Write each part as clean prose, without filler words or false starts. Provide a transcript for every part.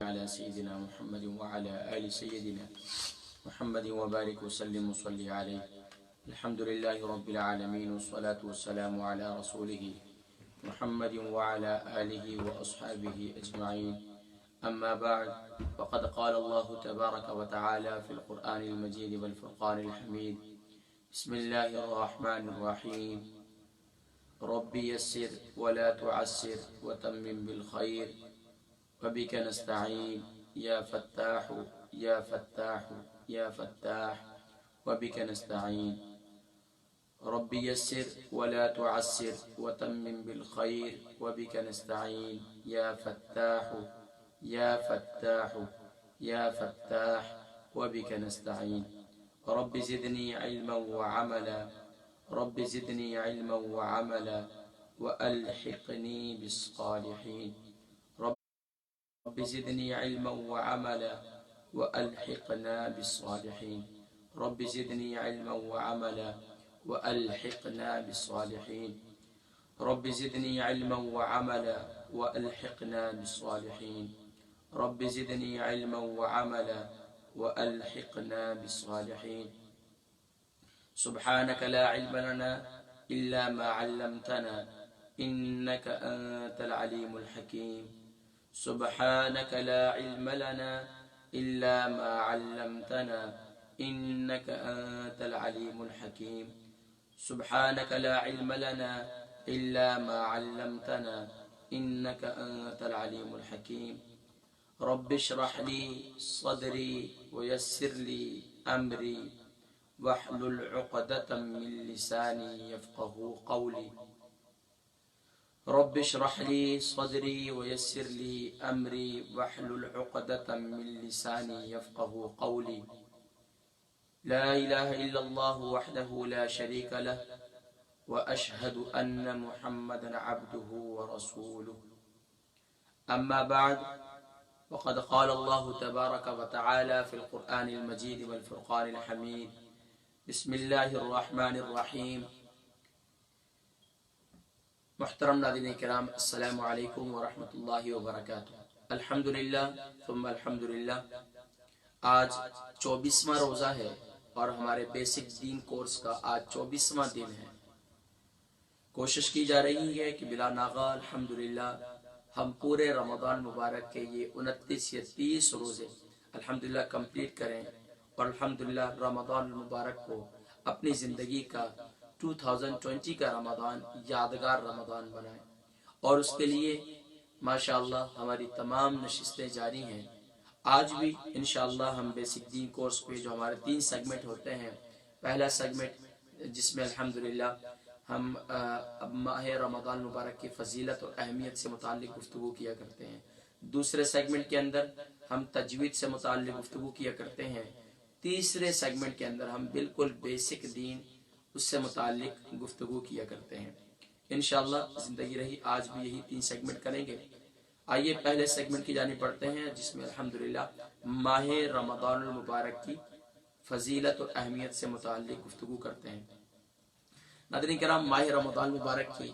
على سيدنا محمد وعلى آل سيدنا محمد وبارك وسلم وصلي عليه. الحمد لله رب العالمين والصلاة والسلام على رسوله محمد وعلى آله وأصحابه أجمعين. أما بعد، فقد قال الله تبارك وتعالى في القرآن المجيد والفرقان الحميد: بسم الله الرحمن الرحيم. رب يسر ولا تعسر وتمم بالخير وبك نستعين يا فتاح يا فتاح يا فتاح وبك نستعين. رب يسر ولا تعسر وتمم بالخير وبك نستعين يا فتاح يا فتاح يا فتاح وبك نستعين. رب زدني علما وعملا رب زدني علما وعملا وألحقني بالصالحين. رب زدني علما وعملا وألحقنا بالصالحين. رب زدني علما وعملا وألحقنا بالصالحين. رب زدني علما وعملا وألحقنا بالصالحين. رب زدني علما وعملا وألحقنا بالصالحين. سبحانك لا علم لنا إلا ما علمتنا إنك أنت العليم الحكيم. سبحانك لا علم لنا إلا ما علمتنا إنك أنت العليم الحكيم. سبحانك لا علم لنا إلا ما علمتنا إنك أنت العليم الحكيم. رب اشرح لي صدري ويسر لي أمري واحلل عقدة من لساني يفقه قولي. رب اشرح لي صدري ويسر لي أمري واحلل عقدة من لساني يفقه قولي. لا إله إلا الله وحده لا شريك له وأشهد أن محمدا عبده ورسوله. أما بعد، وقد قال الله تبارك وتعالى في القرآن المجيد والفرقان الحميد: بسم الله الرحمن الرحيم. محترم ناظرین کرام، السلام علیکم ورحمۃ اللہ وبرکاتہ. الحمدللہ ثم الحمدللہ. آج 24واں روزہ ہے اور ہمارے بیسک دین کورس کا آج 24واں دن ہے. کوشش کی جا رہی ہے کہ بلا ناغہ الحمدللہ ہم پورے رمضان مبارک کے یہ 29 یا 30 روزے الحمدللہ کمپلیٹ کریں اور الحمدللہ رمضان المبارک کو اپنی زندگی کا 2020 کا رمضان یادگار رمضان بنائیں. اور اس کے لیے ماشاءاللہ ہماری تمام نشستیں جاری ہیں. آج بھی انشاءاللہ ہم بیسک دین کورس پہ جو ہمارے 3 سیگمنٹ ہوتے ہیں، پہلا سیگمنٹ جس میں الحمدللہ ہم اب ماہ رمضان مبارک کی فضیلت اور اہمیت سے متعلق گفتگو کیا کرتے ہیں. دوسرے سیگمنٹ کے اندر ہم تجوید سے متعلق گفتگو کیا کرتے ہیں. تیسرے سیگمنٹ کے اندر ہم بالکل بیسک دین اس سے متعلق گفتگو کیا کرتے ہیں. انشاءاللہ زندگی رہی آج بھی یہی 3 سیگمنٹ کریں گے. آئیے پہلے سیگمنٹ کی جانب پڑھتے ہیں جس میں الحمدللہ ماہ رمضان المبارک کی فضیلت اور اہمیت سے متعلق گفتگو کرتے ہیں. ناظرین کرام، ماہ رمضان المبارک کی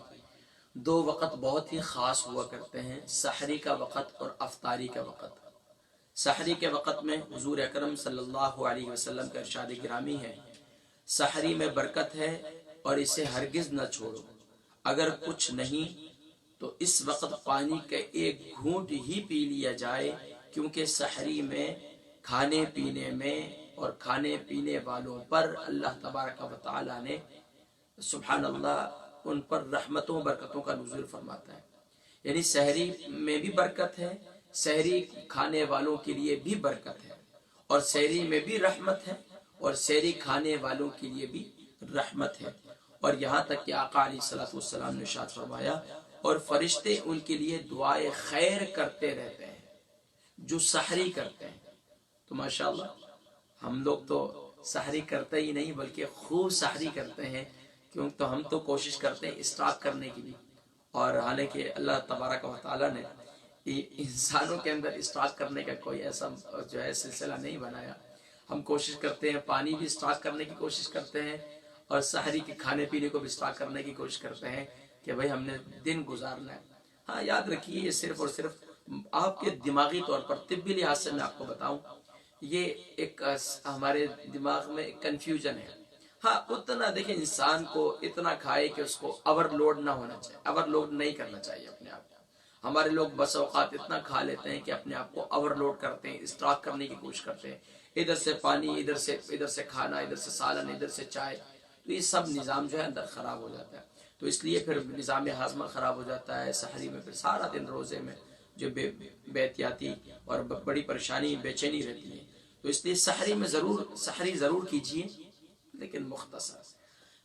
2 وقت بہت ہی خاص ہوا کرتے ہیں: سحری کا وقت اور افطاری کا وقت. سحری کے وقت میں حضور اکرم صلی اللہ علیہ وسلم کا ارشاد گرامی ہے: سحری میں برکت ہے اور اسے ہرگز نہ چھوڑو. اگر کچھ نہیں تو اس وقت پانی کا ایک گھونٹ ہی پی لیا جائے، کیونکہ سحری میں کھانے پینے میں اور کھانے پینے والوں پر اللہ تبارک و تعالی نے سبحان اللہ ان پر رحمتوں برکتوں کا نزول فرماتا ہے. یعنی سحری میں بھی برکت ہے، سحری کھانے والوں کے لیے بھی برکت ہے، اور سحری میں بھی رحمت ہے اور سحری کھانے والوں کے لیے بھی رحمت ہے. اور یہاں تک کہ آقا علیہ الصلوۃ والسلام نے ارشاد فرمایا: اور فرشتے ان کے لیے دعائے خیر کرتے رہتے ہیں جو سحری کرتے ہیں. تو ماشاءاللہ ہم لوگ تو سحری کرتے ہی نہیں بلکہ خوب سحری کرتے ہیں، کیوں تو ہم تو کوشش کرتے ہیں اسٹاک کرنے کی بھی. اور حالانکہ اللہ تبارک و تعالیٰ نے انسانوں کے اندر اسٹاک کرنے کا کوئی ایسا جو ہے سلسلہ نہیں بنایا. ہم کوشش کرتے ہیں پانی بھی اسٹاک کرنے کی کوشش کرتے ہیں اور سحری کے کھانے پینے کو بھی اسٹاک کرنے کی کوشش کرتے ہیں کہ بھئی ہم نے دن گزارنا ہے. ہاں یاد رکھیے یہ صرف اور صرف آپ کے دماغی طور پر طبی لحاظ سے میں آپ کو بتاؤں، یہ ایک ہمارے دماغ میں کنفیوژن ہے. ہاں اتنا دیکھیں انسان کو اتنا کھائے کہ اس کو اوور لوڈ نہ ہونا چاہیے، اوور لوڈ نہیں کرنا چاہیے اپنے آپ کو. ہمارے لوگ بس اوقات اتنا کھا لیتے ہیں کہ اپنے آپ کو اوور لوڈ کرتے ہیں، اسٹاک کرنے کی کوشش کرتے ہیں، ادھر سے پانی، ادھر سے کھانا، ادھر سے سالن، ادھر سے چائے. تو یہ سب نظام جو ہے اندر خراب ہو جاتا ہے. تو اس لیے پھر نظام ہاضمہ خراب ہو جاتا ہے. سحری میں پھر سارا دن روزے میں جو بے احتیاطی اور بڑی پریشانی، بے چینی رہتی ہے. تو اس لیے سحری ضرور کیجیے، لیکن مختصر.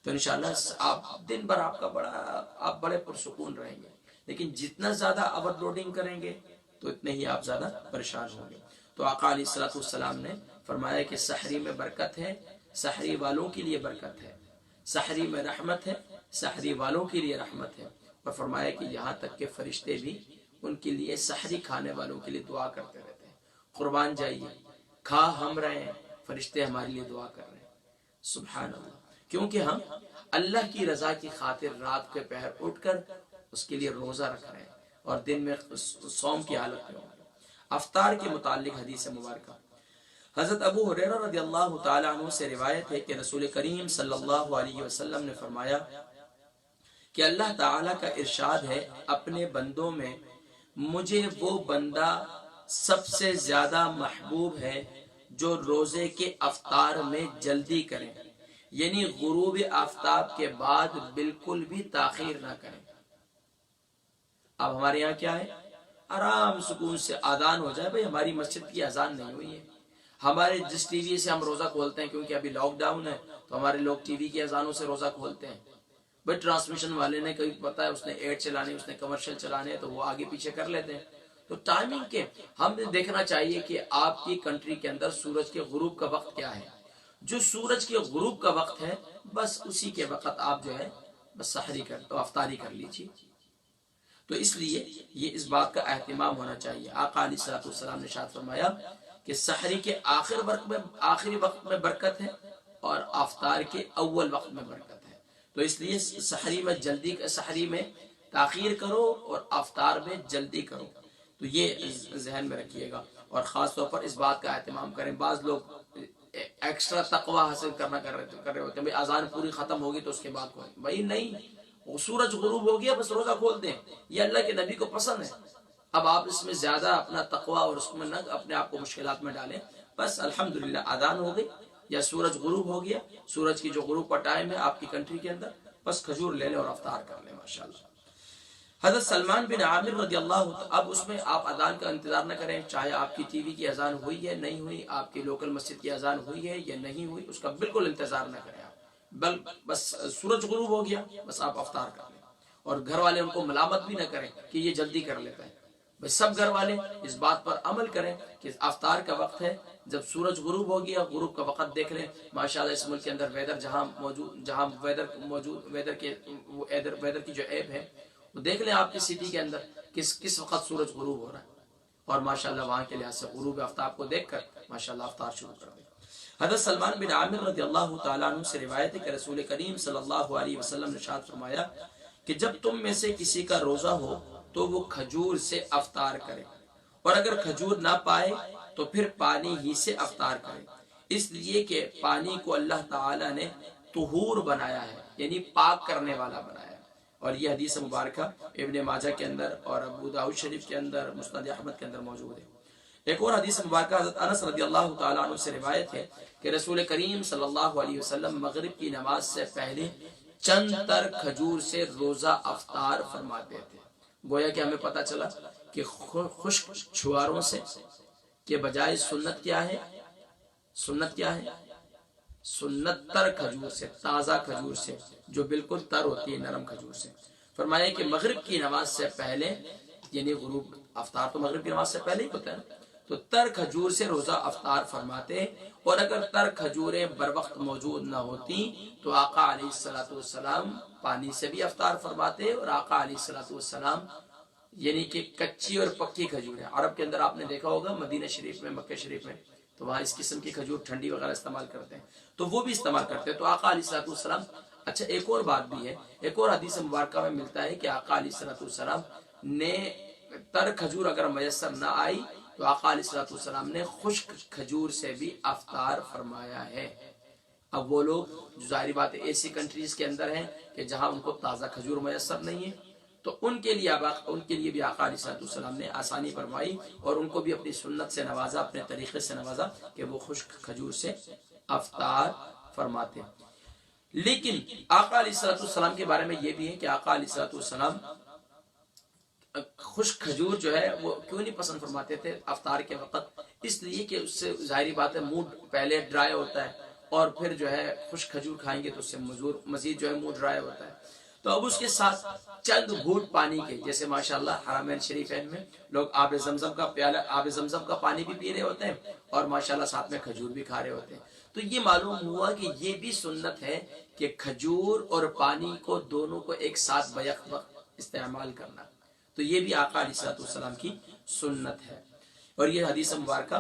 تو انشاءاللہ آپ دن بھر آپ بڑے پرسکون رہیں گے. لیکن جتنا زیادہ اوور لوڈنگ کریں گے تو اتنے ہی آپ زیادہ پریشان ہوں گے. تو آقا علیہ الصلوۃ والسلام نے فرمایا کہ سحری میں برکت ہے، سحری والوں کے لیے برکت ہے، سحری میں رحمت ہے، سحری والوں کے لیے رحمت ہے. اور فرمایا کہ یہاں تک کہ فرشتے بھی ان کے لیے سحری کھانے والوں کے لیے دعا کرتے رہتے ہیں. قربان جائیے، کھا ہم رہے ہیں، فرشتے ہمارے لیے دعا کر رہے ہیں. سبحان اللہ. کیونکہ ہم اللہ کی رضا کی خاطر رات کے پہر اٹھ کر اس کے لیے روزہ رکھ رہے ہیں اور دن میں صوم کی حالت میں ہوں گے. افطار کے متعلق حدیث مبارکہ حضرت ابو ہریرہ رضی اللہ تعالی عنہ سے روایت ہے کہ رسول کریم صلی اللہ علیہ وسلم نے فرمایا کہ اللہ تعالی کا ارشاد ہے، اپنے بندوں میں مجھے وہ بندہ سب سے زیادہ محبوب ہے جو روزے کے افطار میں جلدی کریں، یعنی غروب آفتاب کے بعد بالکل بھی تاخیر نہ کریں. اب ہمارے یہاں کیا ہے، آرام سکون سے آذان ہو جائے. بھئی ہماری مسجد کی اذان نہیں ہوئی ہے، ہمارے جس ٹی وی سے ہم روزہ کھولتے ہیں، کیونکہ ابھی لاک ڈاؤن ہے تو ہمارے لوگ ٹی وی کی اذانوں سے روزہ کھولتے ہیں. بھئی ٹرانسمیشن والے نے کبھی پتا ہے اس نے ایڈ چلانے، اس نے کمرشل چلانے، تو وہ آگے پیچھے کر لیتے ہیں. تو ٹائمنگ کے ہم نے دیکھنا چاہیے کہ آپ کی کنٹری کے اندر سورج کے غروب کا وقت کیا ہے. جو سورج کے غروب کا وقت ہے بس اسی کے وقت آپ جو ہے بس سحری تو افطاری کر لیجیے. تو اس لیے یہ اس بات کا اہتمام ہونا چاہیے. آقا علیہ الصلوۃ والسلام نے ارشاد فرمایا کہ سحری کے آخری وقت میں برکت ہے اور افطار کے اول وقت میں برکت ہے. تو اس لیے سحری میں تاخیر کرو اور افطار میں جلدی کرو. تو یہ ذہن میں رکھیے گا اور خاص طور پر اس بات کا اہتمام کریں. بعض لوگ ایکسٹرا تقوی حاصل کر رہے ہوتے ہیں، بھئی اذان پوری ختم ہوگی تو اس کے بعد کوئی. بھائی نہیں، وہ سورج غروب ہو گیا بس روزہ کھول دیں، یہ اللہ کے نبی کو پسند ہے. اب آپ اس میں زیادہ اپنا تقوی اور اس میں نہ اپنے آپ کو مشکلات میں ڈالیں. بس الحمدللہ اذان ہو گئی یا سورج غروب ہو گیا، سورج کی جو غروب کا ٹائم ہے آپ کی کنٹری کے اندر، بس کھجور لے لیں اور افطار کر لیں. ماشاءاللہ. حضرت سلمان بن عامر رضی اللہ اب اس میں آپ اذان کا انتظار نہ کریں، چاہے آپ کی ٹی وی کی اذان ہوئی ہے نہیں ہوئی، آپ کی لوکل مسجد کی اذان ہوئی ہے یا نہیں ہوئی، اس کا بالکل انتظار نہ کریں آپ. بس سورج غروب ہو گیا بس آپ افطار کر لیں. اور گھر والے ان کو ملامت بھی نہ کریں کہ یہ جلدی کر لیتا ہے. بس سب گھر والے اس بات پر عمل کریں کہ افطار کا وقت ہے، جب سورج غروب ہو گیا، غروب کا وقت دیکھ لیں. ماشاءاللہ اس ملک کے اندر ویدر کی جو ایپ ہے وہ دیکھ لیں آپ کی سٹی کے اندر کس وقت سورج غروب ہو رہا ہے، اور ماشاءاللہ وہاں کے لحاظ سے غروب آفتاب کو دیکھ کر ماشاءاللہ افطار شروع کر دیں. حضرت سلمان بن عامر رضی اللہ تعالیٰ عنہ سے روایت ہے کہ رسول کریم صلی اللہ علیہ وسلم نے ارشاد فرمایا کہ جب تم میں سے کسی کا روزہ ہو تو وہ کھجور سے افطار کرے، اور اگر کھجور نہ پائے تو پھر پانی ہی سے افطار کرے، اس لیے کہ پانی کو اللہ تعالیٰ نے طہور بنایا ہے، یعنی پاک کرنے والا بنایا ہے. اور یہ حدیث مبارکہ ابن ماجہ کے اندر اور ابو داؤد شریف کے اندر، مسند احمد کے اندر موجود ہے. ایک اور حدیث مبارکہ حضرت انس رضی اللہ تعالیٰ عنہ سے روایت ہے کہ رسول کریم صلی اللہ علیہ وسلم مغرب کی نماز سے پہلے چند تر کھجور سے روزہ افطار فرماتے تھے. گویا کہ ہمیں پتہ چلا کہ خشک چھواروں سے کے بجائے سنت کیا ہے؟ سنت تر کھجور سے، تازہ کھجور سے، جو بالکل تر ہوتی ہے، نرم کھجور سے. فرمایا کہ مغرب کی نماز سے پہلے، یعنی غروب افطار تو مغرب کی نماز سے پہلے ہی ہوتا ہے، تو تر کھجور سے روزہ افطار فرماتے. اور اگر تر کھجوریں بر وقت موجود نہ ہوتی تو آقا علیہ الصلوۃ والسلام پانی سے بھی افطار فرماتے. اور آقا علیہ الصلوۃ والسلام یعنی کہ کچی اور پکی کھجوریں، عرب کے اندر آپ نے دیکھا ہوگا مدینہ شریف میں، مکہ شریف میں، تو وہاں اس قسم کی کھجور ٹھنڈی وغیرہ استعمال کرتے ہیں، تو وہ بھی استعمال کرتے ہیں. تو آقا علیہ الصلوۃ والسلام. اچھا ایک اور بات بھی ہے، ایک اور حدیث مبارکہ میں ملتا ہے کہ آقا علیہ الصلوۃ والسلام نے تر کھجور اگر میسر نہ آئی تو آقا علیہ الصلوۃ والسلام نے خشک کھجور سے بھی افطار فرمایا ہے۔ اب وہ لوگ جو ظاہری بات ہے ایسی کنٹریز کے اندر ہیں کہ جہاں ان کو تازہ کھجور میسر نہیں ہے، تو ان کے لیے بھی آقا علیہ الصلوۃ والسلام نے آسانی فرمائی اور ان کو بھی اپنی سنت سے نوازا، اپنے طریقے سے نوازا کہ وہ خشک کھجور سے افطار فرماتے ہیں۔ لیکن آقا علیہ الصلوۃ والسلام کے بارے میں یہ بھی ہے کہ آقا علیہ الصلوۃ والسلام خشک کھجور جو ہے وہ کیوں نہیں پسند فرماتے تھے افطار کے وقت؟ اس لیے کہ اس سے ظاہری بات ہے موڈ پہلے ڈرائی ہوتا ہے، اور پھر جو ہے خشک کھجور کھائیں گے تو اس سے مزید جو ہے موڈ ڈرائی ہوتا ہے۔ تو اب اس کے ساتھ چند گھونٹ پانی کے، جیسے ماشاءاللہ حرمین شریفین میں لوگ آب زمزم کا پیالہ، آب زمزم کا پانی بھی پی رہے ہوتے ہیں اور ماشاءاللہ ساتھ میں کھجور بھی کھا رہے ہوتے ہیں، تو یہ معلوم ہوا کہ یہ بھی سنت ہے کہ کھجور اور پانی کو دونوں کو ایک ساتھ بیک وقت استعمال کرنا، تو یہ بھی آقا علیہ الصلوۃ والسلام کی سنت ہے۔ اور یہ حدیث مبارکہ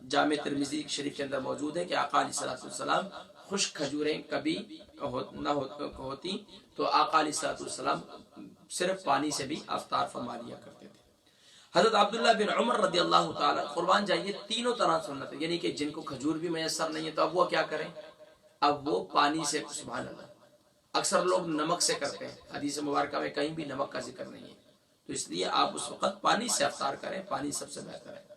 جامع ترمذی شریف کے اندر موجود ہے کہ آقا علیہ الصلوۃ والسلام خشک کھجوریں کبھی نہ ہوتی تو آقا علیہ الصلوۃ والسلام صرف پانی سے بھی افطار فرما لیا کرتے تھے۔ حضرت عبداللہ بن عمر رضی اللہ تعالی قربان جائیے تینوں طرح سنت ہے، یعنی کہ جن کو کھجور بھی میسر نہیں ہے تو اب وہ کیا کریں؟ اب وہ پانی سے، سبحان اللہ، اکثر لوگ نمک سے کرتے ہیں، حدیث مبارکہ میں کہیں بھی نمک کا ذکر نہیں ہے، تو اس لیے آپ اس وقت پانی سے افطار کریں، پانی سب سے بہتر ہے۔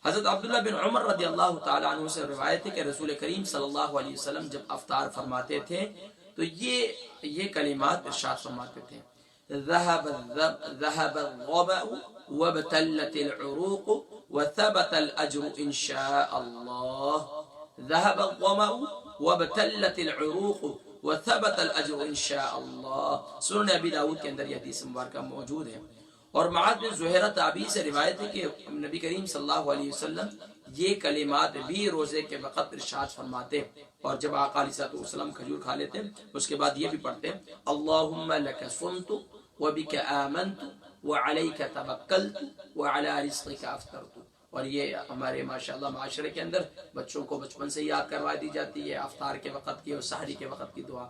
حضرت عبداللہ بن عمر رضی اللہ تعالیٰ عنہ سے روایت ہے کہ رسول کریم صلی اللہ علیہ وسلم جب افطار فرماتے تھے تو یہ کلمات ارشاد فرماتے تھے: ذهب الظمأ وابتلت العروق وثبت الأجر إن شاء الله. ذهب الظمأ وابتلت العروق وثبت الأجر إن شاء الله. سنن ابی داؤد کے اندر یہ حدیث مبارکہ موجود ہے۔ اور معاذ بن زہیرہ تابعی سے روایت ہے کہ نبی کریم صلی اللہ علیہ وسلم یہ کلمات بھی روزے کے وقت ارشاد فرماتے، اور جب آقا علیہ السلام کھجور کھا لیتے اس کے بعد یہ بھی پڑھتے: اللہم لک صمت وبک آمنت وعلیک توکلت وعلی رزقک افطرت۔ اور یہ ہمارے ماشاءاللہ معاشرے کے اندر بچوں کو بچپن سے یاد کروا دی جاتی ہے افطار کے وقت کی اور سحری کے وقت کی دعا،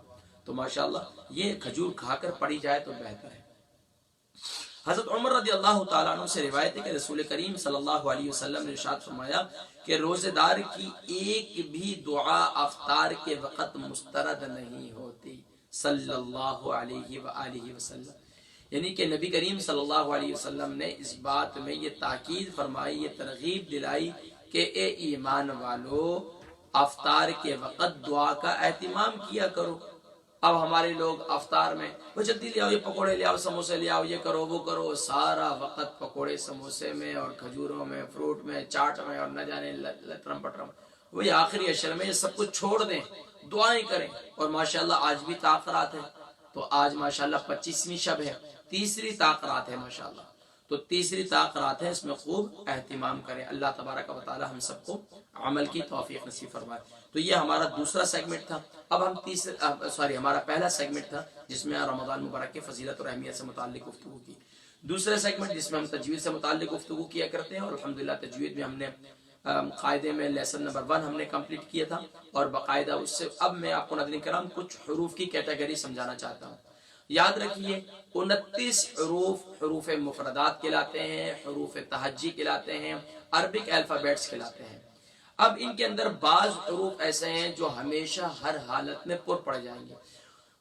تو ماشاءاللہ یہ کھجور کھا کر پڑھی جائے تو بہتر ہے۔ حضرت عمر رضی اللہ تعالیٰ عنہ سے روایت ہے کہ رسول کریم صلی اللہ علیہ وسلم نے ارشاد فرمایا کہ روزے دار کی ایک بھی دعا افطار کے وقت مسترد نہیں ہوتی، صلی اللہ علیہ وآلہ وسلم۔ یعنی کہ نبی کریم صلی اللہ علیہ وسلم نے اس بات میں یہ تاکید فرمائی، یہ ترغیب دلائی کہ اے ایمان والو، افطار کے وقت دعا کا اہتمام کیا کرو۔ اب ہمارے لوگ افطار میں وہ جلدی لے آؤ، یہ پکوڑے لے آؤ، سموسے لے آؤ، یہ کرو وہ کرو، سارا وقت پکوڑے سموسے میں اور کھجوروں میں، فروٹ میں، چاٹ میں اور نہ جانے لٹرم پٹرم، وہی آخری عشر میں یہ سب کچھ چھوڑ دیں، دعائیں کریں۔ اور ماشاءاللہ آج بھی تاخرات ہے، تو آج ماشاءاللہ 25ویں شب ہے، تیسری تاخرات ہے ماشاءاللہ، تو تیسری تاخرات ہے، اس میں خوب اہتمام کریں۔ اللہ تبارک و تعالی ہم سب کو عمل کی توفیق نصیب فرمائے۔ تو یہ ہمارا دوسرا سیگمنٹ تھا۔ اب ہم ہمارا پہلا سیگمنٹ تھا جس میں رمضان مبارک کے فضیلت اور اہمیت سے متعلق گفتگو کی۔ دوسرا سیگمنٹ جس میں ہم تجوید سے متعلق گفتگو کیا کرتے ہیں، اور الحمدللہ تجوید میں ہم نے قاعدے میں لیسن نمبر 1 ہم نے کمپلیٹ کیا تھا، اور باقاعدہ اس سے اب میں آپ کو ناظرین کرام کچھ حروف کی کیٹیگری سمجھانا چاہتا ہوں۔ یاد رکھیے 29 حروف مفردات کہلاتے ہیں، حروف تہجی کہلاتے ہیں، عربک الفابیٹس کہلاتے ہیں۔ اب ان کے اندر بعض حروف ایسے ہیں جو ہمیشہ ہر حالت میں پر پڑ جائیں گے۔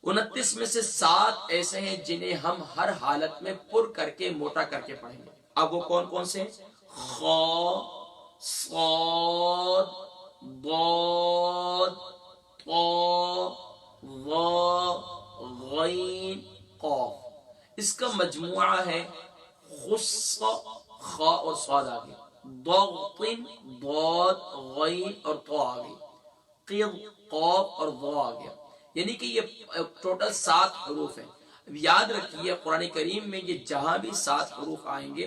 29 میں سے 7 ایسے ہیں جنہیں ہم ہر حالت میں پر کر کے موٹا کر کے پڑھیں گے۔ اب وہ کون کون سے؟ خا، صاد، ضاد، طا، ظا، غین، قاف۔ اس کا مجموعہ ہے خص، خا اور صاد آگے، ضغط، ضاد، غین اور طا آگے، قض، قاف اور ضا آگے، یعنی کہ یہ ٹوٹل 7 حروف ہیں۔ یاد رکھیے قرآن کریم میں یہ جہاں بھی 7 حروف آئیں گے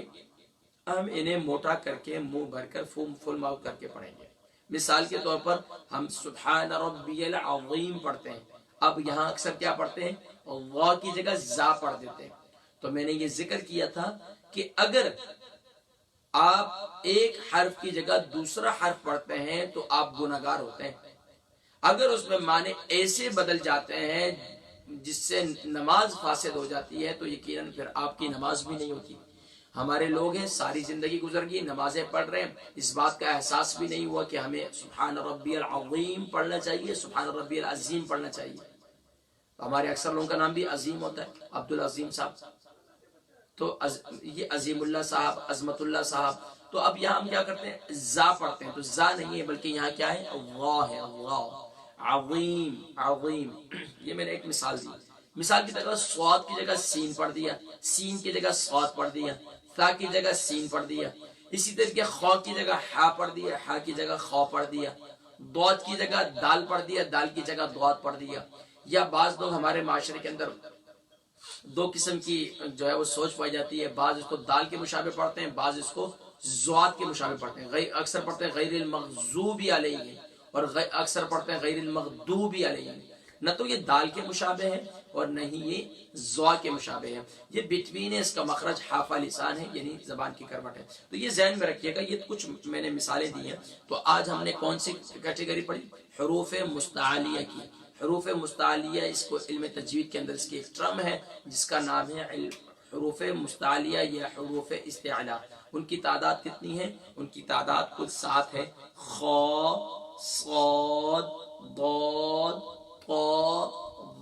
ہم انہیں موٹا کر کے منہ بھر کر فل ماؤتھ کر کے پڑھیں گے۔ مثال کے طور پر ہم سبحان ربی العظیم پڑھتے ہیں، اب یہاں اکثر کیا پڑھتے ہیں؟ وا کی جگہ زا پڑھ دیتے ہیں۔ تو میں نے یہ ذکر کیا تھا کہ اگر آپ ایک حرف کی جگہ دوسرا حرف پڑھتے ہیں تو آپ گناہگار ہوتے ہیں۔ اگر اس میں معنی ایسے بدل جاتے ہیں جس سے نماز فاسد ہو جاتی ہے تو یقیناً پھر آپ کی نماز بھی نہیں ہوتی۔ ہمارے لوگ ہیں ساری زندگی گزر گئی نمازیں پڑھ رہے ہیں، اس بات کا احساس بھی نہیں ہوا کہ ہمیں سبحان ربی العظیم پڑھنا چاہیے، سبحان ربی العظیم پڑھنا چاہیے۔ ہمارے اکثر لوگوں کا نام بھی عظیم ہوتا ہے، عبدالعظیم صاحب، تو یہ عظیم اللہ صاحب، عظمت اللہ صاحب۔ تو اب یہاں ہم کیا کرتے ہیں، زا پڑھتے ہیں، تو زا نہیں ہے بلکہ یہاں کیا ہے، اللہ ہے، اللہ عظیم عظیم۔ یہ میں نے ایک مثال دی، مثال کی جگہ صاد کی جگہ سین پڑھ دیا، سین کی جگہ صاد پڑھ دیا، ثا کی جگہ سین پڑھ دیا، اسی طریقے خا کی جگہ ہا پڑھ دیا، ہا کی جگہ خا پڑھ دیا، ضاد کی جگہ دال پڑھ دیا، دال کی جگہ ضاد پڑھ دیا۔ یا بعض لوگ ہمارے معاشرے کے اندر دو قسم کی جو ہے وہ سوچ پائی جاتی ہے، بعض اس کو دال کے مشابہ پڑھتے ہیں، بعض اس کو ضاد کے مشابہ پڑھتے ہیں، اکثر پڑھتے ہیں غیر المغضوب علیہم اور اکثر پڑھتے ہیں غیر المغضوب علیہم۔ نہ تو یہ دال کے مشابہ ہے اور نہ ہی یہ ضا کے مشابہ ہے، یہ بٹوین ہے، اس کا مخرج حافہ لسان ہے، یعنی زبان کی کروٹ ہے۔ تو یہ ذہن میں رکھیے گا، یہ کچھ میں نے مثالیں دی ہیں۔ تو آج ہم نے کون سی کیٹیگری پڑھی، حروف مستعلیہ کی۔ حروف مستعلیہ، اس کو علم تجوید کے اندر اس کی ایک ٹرم ہے جس کا نام ہے حروف مستعلیہ یا حروف استعلاء۔ ان کی تعداد کتنی ہے، ان کی تعداد کل 7 ہے، خا، صاد، ضاد، طا،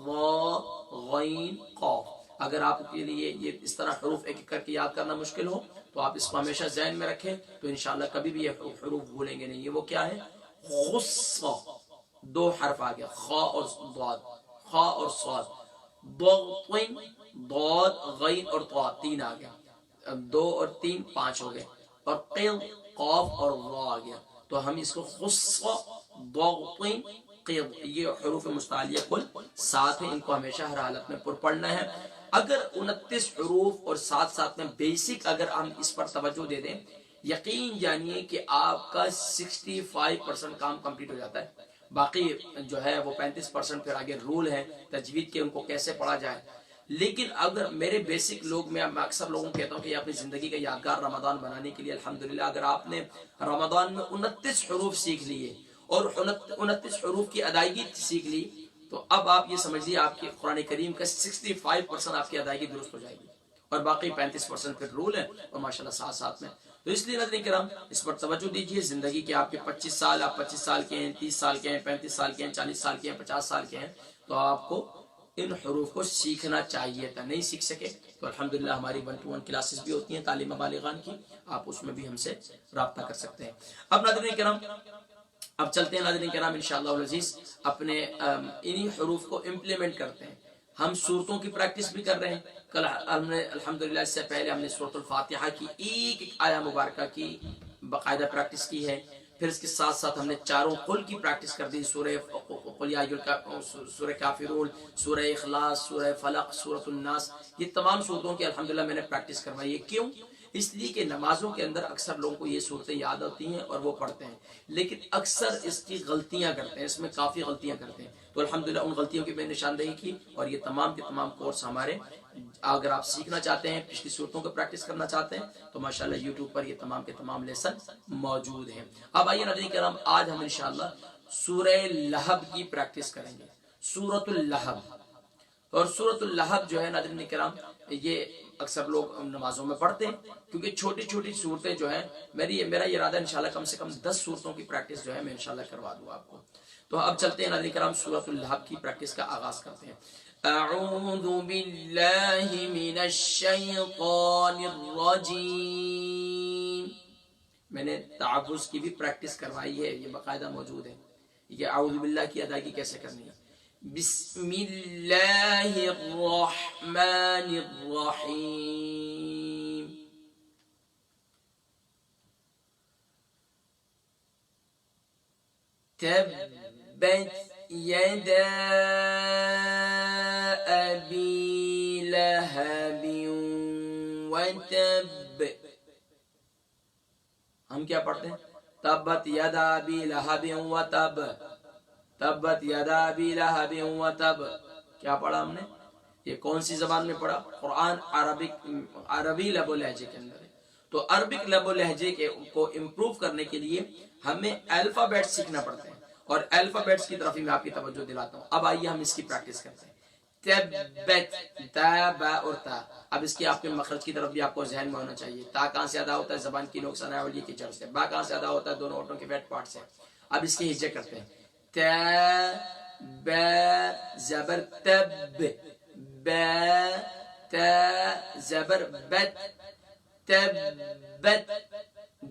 ظا، غین، قاف۔ اگر آپ کے لیے یہ اس طرح حروف ایک ایک کر کے یاد کرنا مشکل ہو تو آپ اس کو ہمیشہ ذہن میں رکھیں، تو انشاءاللہ کبھی بھی یہ حروف بھولیں گے نہیں۔ یہ وہ کیا ہے، خص، 2 حرف آ گیا، خا اور ضاد، خا اور صاد، ضغط، ضاد، غین اور طا، 3 آ گیا، 2 اور 3 5 ہو گئے، اور قل، قاف اور ظا آ گیا۔ تو ہم اس کو خص، ضغط، قل، یہ حروف مستعلیہ کل 7 ہیں، ان کو ہمیشہ ہر حالت میں پر پڑھنا ہے۔ اگر 29 حروف اور ساتھ ساتھ میں بیسک اگر ہم اس پر توجہ دے دیں، یقین جانیے کہ آپ کا 65% کام کمپلیٹ ہو جاتا ہے۔ باقی جو ہے وہ 35% پھر آگے رول ہے تجوید کے، ان کو کیسے پڑھا جائے۔ لیکن اگر میرے بیسک لوگ، میں اکثر لوگوں کو کہتا ہوں کہ اپنی زندگی کا یادگار رمضان بنانے کے لیے الحمدللہ اگر آپ نے رمضان میں 29 حروف سیکھ لیے اور 29 حروف کی ادائیگی سیکھ لی، تو اب آپ یہ سمجھ آپ کی قرآن کریم کا 65% آپ کی ادائیگی درست ہو جائے گی، اور باقی 35% پھر رول ہے، اور ماشاءاللہ ساتھ ساتھ میں۔ تو اس لیے ناظرین کرام اس پر توجہ دیجیے۔ زندگی کے آپ کے 25 سال، آپ 25 سال کے ہیں، 30 سال کے ہیں، 35 سال کے ہیں، 40 سال کے ہیں، 50 سال کے ہیں، تو آپ کو ان حروف کو سیکھنا چاہیے تھا۔ نہیں سیکھ سکے تو الحمدللہ ہماری 1-to-1 کلاسز بھی ہوتی ہیں تعلیم بالغان کی، آپ اس میں بھی ہم سے رابطہ کر سکتے ہیں۔ اب ناظرین کرام، اب چلتے ہیں ناظرین کرام انشاءاللہ العزیز اپنے انہی حروف کو امپلیمنٹ کرتے ہیں۔ ہم سورتوں کی پریکٹس بھی کر رہے ہیں، کل ہم نے الحمدللہ اس سے پہلے ہم نے سورۃ الفاتحہ کی ایک آیہ مبارکہ کی باقاعدہ پریکٹس کی ہے، پھر اس کے ساتھ ساتھ ہم نے چاروں قل کی پریکٹس کر دی، سورہ قل یا سورہ کافرون، سورہ اخلاص، سورہ فلق، سورۃ الناس، یہ تمام سورتوں کی الحمدللہ میں نے پریکٹس کروائی ہے۔ کیوں؟ اس لیے کہ نمازوں کے اندر اکثر لوگوں کو یہ صورتیں یاد ہوتی ہیں اور وہ پڑھتے ہیں، لیکن اکثر اس کی غلطیاں کرتے ہیں، اس میں کافی غلطیاں کرتے ہیں۔ تو الحمدللہ ان غلطیوں کی میں نے نشاندہی کی، اور یہ تمام کے تمام کورس ہمارے، اگر آپ سیکھنا چاہتے ہیں، پچھلی صورتوں کو پریکٹس کرنا چاہتے ہیں، تو ماشاءاللہ یوٹیوب پر یہ تمام کے تمام لیسن موجود ہیں۔ اب آئیے ناظرین کرام، آج ہم انشاءاللہ سورہ لہب کی پریکٹس کریں گے، سورۃ اللہب۔ اور سورۃ اللہب جو ہے ناظرین کرام، یہ اکثر لوگ نمازوں میں پڑھتے ہیں، کیونکہ چھوٹی چھوٹی صورتیں جو ہیں، میرا یہ ارادہ انشاءاللہ کم سے کم 10 صورتوں کی پریکٹس جو ہے میں انشاءاللہ کروا دوں آپ کو۔ تو اب چلتے ہیں ناظرین کرام، سورۃ اللہب کی پریکٹس کا آغاز کرتے ہیں۔ اعوذ باللہ من الشیطان الرجیم۔ میں نے تعوذ کی بھی پریکٹس کروائی ہے، یہ باقاعدہ موجود ہے، یہ اعوذ باللہ کی ادائیگی کیسے کرنی ہے۔ بسم اللہ الرحمن الرحیم۔ تبت یدا ابی لہب وتب۔ ہم کیا پڑھتے ہیں؟ تبت یدا ابی لہب وتب، تبت یدا ابی لہب وتب۔ کیا پڑھا ہم نے؟ یہ کون سی زبان میں پڑھا؟ قرآن عربی لب و لہجے کے اندر ہے۔ تو عربک لب و لہجے کو امپروو کرنے کے لیے ہمیں الفابیٹ سیکھنا پڑتا ہے، اور الفابیٹس کی طرف ہی میں آپ کی توجہ دلاتا ہوں۔ اب آئیے ہم اس کی پریکٹس کرتے ہیں۔ تبت، تا با اور تا. اب اس کی آپ کے مخرج کی طرف بھی آپ کو ذہن میں ہونا چاہیے. تا کہاں سے ادا ہوتا ہے؟ زبان کی نوک ثناولی کی جڑ سے. با کہاں سے ادا ہوتا ہے؟ دونوں ہونٹوں کے ویٹ پارٹ سے. اب اس کی ہجے کرتے ہیں. تا با زبر تب، با تا زبر بت، تبت.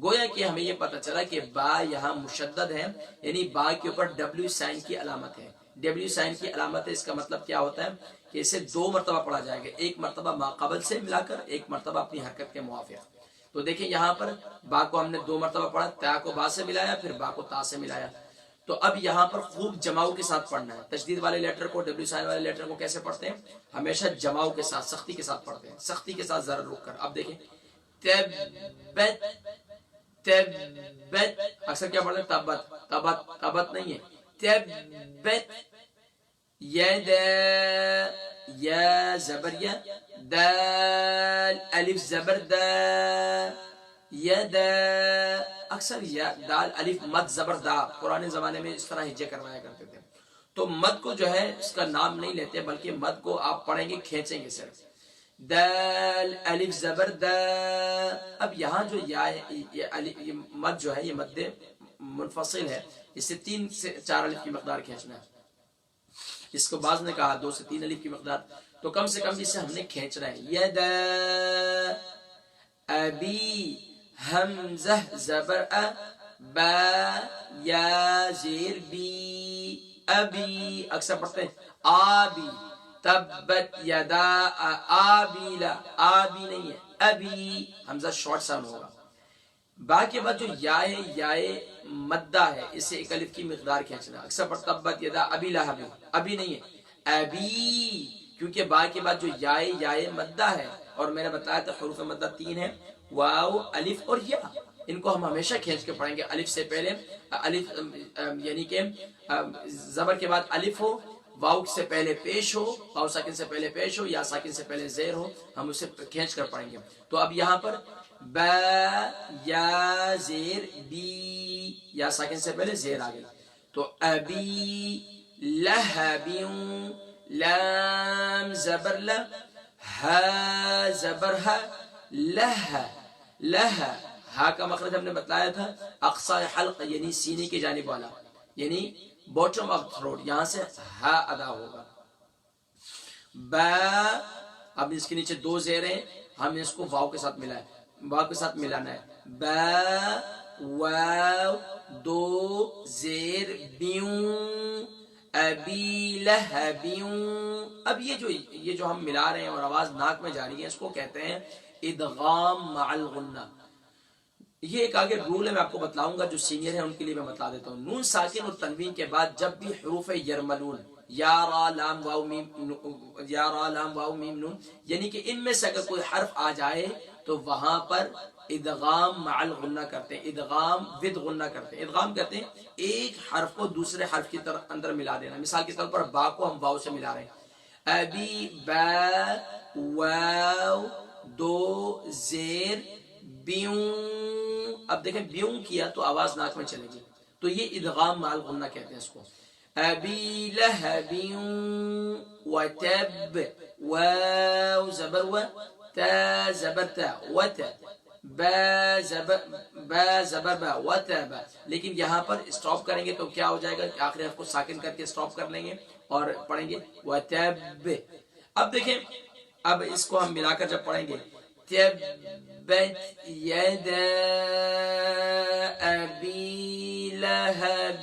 گویا کہ ہمیں یہ پتہ چلا کہ با یہاں مشدد ہے، یعنی با کے اوپر ڈبلیو سائن کی علامت ہے. ڈبلیو سائن کی علامت ہے. اس کا مطلب کیا ہوتا ہے کہ اسے دو مرتبہ پڑھا جائے گا، ایک مرتبہ ما قبل سے ملا کر، ایک مرتبہ اپنی حرکت کے موافق. تو دیکھیں یہاں پر با کو ہم نے دو مرتبہ پڑھا، تا کو با سے ملایا، پھر با کو تا سے ملایا. تو اب یہاں پر خوب جماؤ کے ساتھ پڑھنا ہے. تشدید والے لیٹر کو، ڈبلیو سائن والے لیٹر کو کیسے پڑھتے ہیں؟ ہمیشہ جماؤ کے ساتھ، سختی کے ساتھ پڑھتے ہیں، سختی کے ساتھ ذرا رک کر. اب دیکھیں تبت، تبت. اکثر کیا پڑھتے ہیں؟ تبت، تبت، تبت نہیں ہے. تبت ید، یا زبر یا، دال الف زبر دا، ید. اکثر یا دال الف مد زبر دا پرانے زمانے میں اس طرح ہجے کروایا کرتے تھے. تو مد کو جو ہے اس کا نام نہیں لیتے، بلکہ مد کو آپ پڑھیں گے، کھینچیں گے صرف. دال الف زبر دا. اب یہاں جو یا یہ مد جو ہے، یہ مد منفصل ہے، اس سے 3 سے 4 الف کی مقدار کھینچنا ہے. اس کو بعض نے کہا 2 سے 3 الف کی مقدار، تو کم سے کم اسے ہم نے کھینچنا ہے. یدا ابی حمزہ زبر ا، با یا زیر بی، ابی. اکثر پڑھتے ہیں آبی. تبت یدا آبیلا، آبی نہیں ہے، ابی. حمزہ شارٹ ساؤنڈ ہوگا. با کے بعد جو یا ہے، یا مدہ ہے، اسے ایک الف کی مقدار کھینچنا. اکثر پر تبت یدا ابی لہب، ابی نہیں ہے، ابی. کیونکہ با کے بعد جو یا مدہ ہے، اور میں نے بتایا تھا حروف مدہ 3 ہیں، واو الف اور یا. ان کو ہم ہمیشہ کھینچ کے پڑھیں گے. الف سے پہلے الف، یعنی کہ زبر کے بعد الف ہو، واو سے پہلے پیش ہو، واو ساکن سے پہلے پیش ہو، یا ساکن سے پہلے زیر ہو، ہم اسے کھینچ کر پڑھیں گے. تو اب یہاں پر با یا زیر بی، یا ساکن سے پہلے زیر آ گئی. تو ابی لہبیوں، لام زبر ل، ہا زبر ہا، لہ، لہ. ہا کا مخرج ہم نے بتلایا تھا اقصی حلق، یعنی سینے کی جانب والا، یعنی باٹم آف تھروٹ، یہاں سے ہا ادا ہوگا. با، اب اس کے نیچے 2 زیر ہیں، ہم اس کو واو کے ساتھ ملائیں، واو کے ساتھ ملانا ہے. با واو 2 زیر بیوں، ابی لہبیوں. اب یہ جو ہم ملا رہے ہیں اور آواز ناک میں جا رہی ہے، اس کو کہتے ہیں ادغام مع الغنہ. یہ ایک آگے رول ہے، میں آپ کو بتلاؤں گا، جو سینئر ہیں ان کے لیے میں بتلا دیتا ہوں. نون ساکن اور تنوین کے بعد جب بھی حروف یرملون، یا را لام واو میم، یا را لام واو میم نون، یعنی کہ ان میں سے اگر کوئی حرف آ جائے تو وہاں پر ادغام مع الغنہ کرتے ہیں، ادغام ود غنہ کرتے ہیں. ادغام کرتے ہیں ایک حرف کو دوسرے حرف کی طرف اندر ملا دینا. مثال کے طور پر با کو ہم واو سے ملا رہے ہیں، ابی با واو 2 زیر بیوں. اب دیکھیں بیوں کیا تو آواز ناک میں چلے گی، تو یہ ادغام مع الغنہ کہتے ہیں اس کو. ابی لہبیوں وتب، واو زبر و، تا زبر تا، وتا. با زبر با، وتب. لیکن یہاں پر اسٹاپ کریں گے تو کیا ہو جائے گا کہ آخری حرف کو ساکن کر کے اسٹاپ کر لیں گے اور پڑھیں گے وتب. اب دیکھیں، اب اس کو ہم ملا کر جب پڑھیں گے، تبت یدا ابی لہب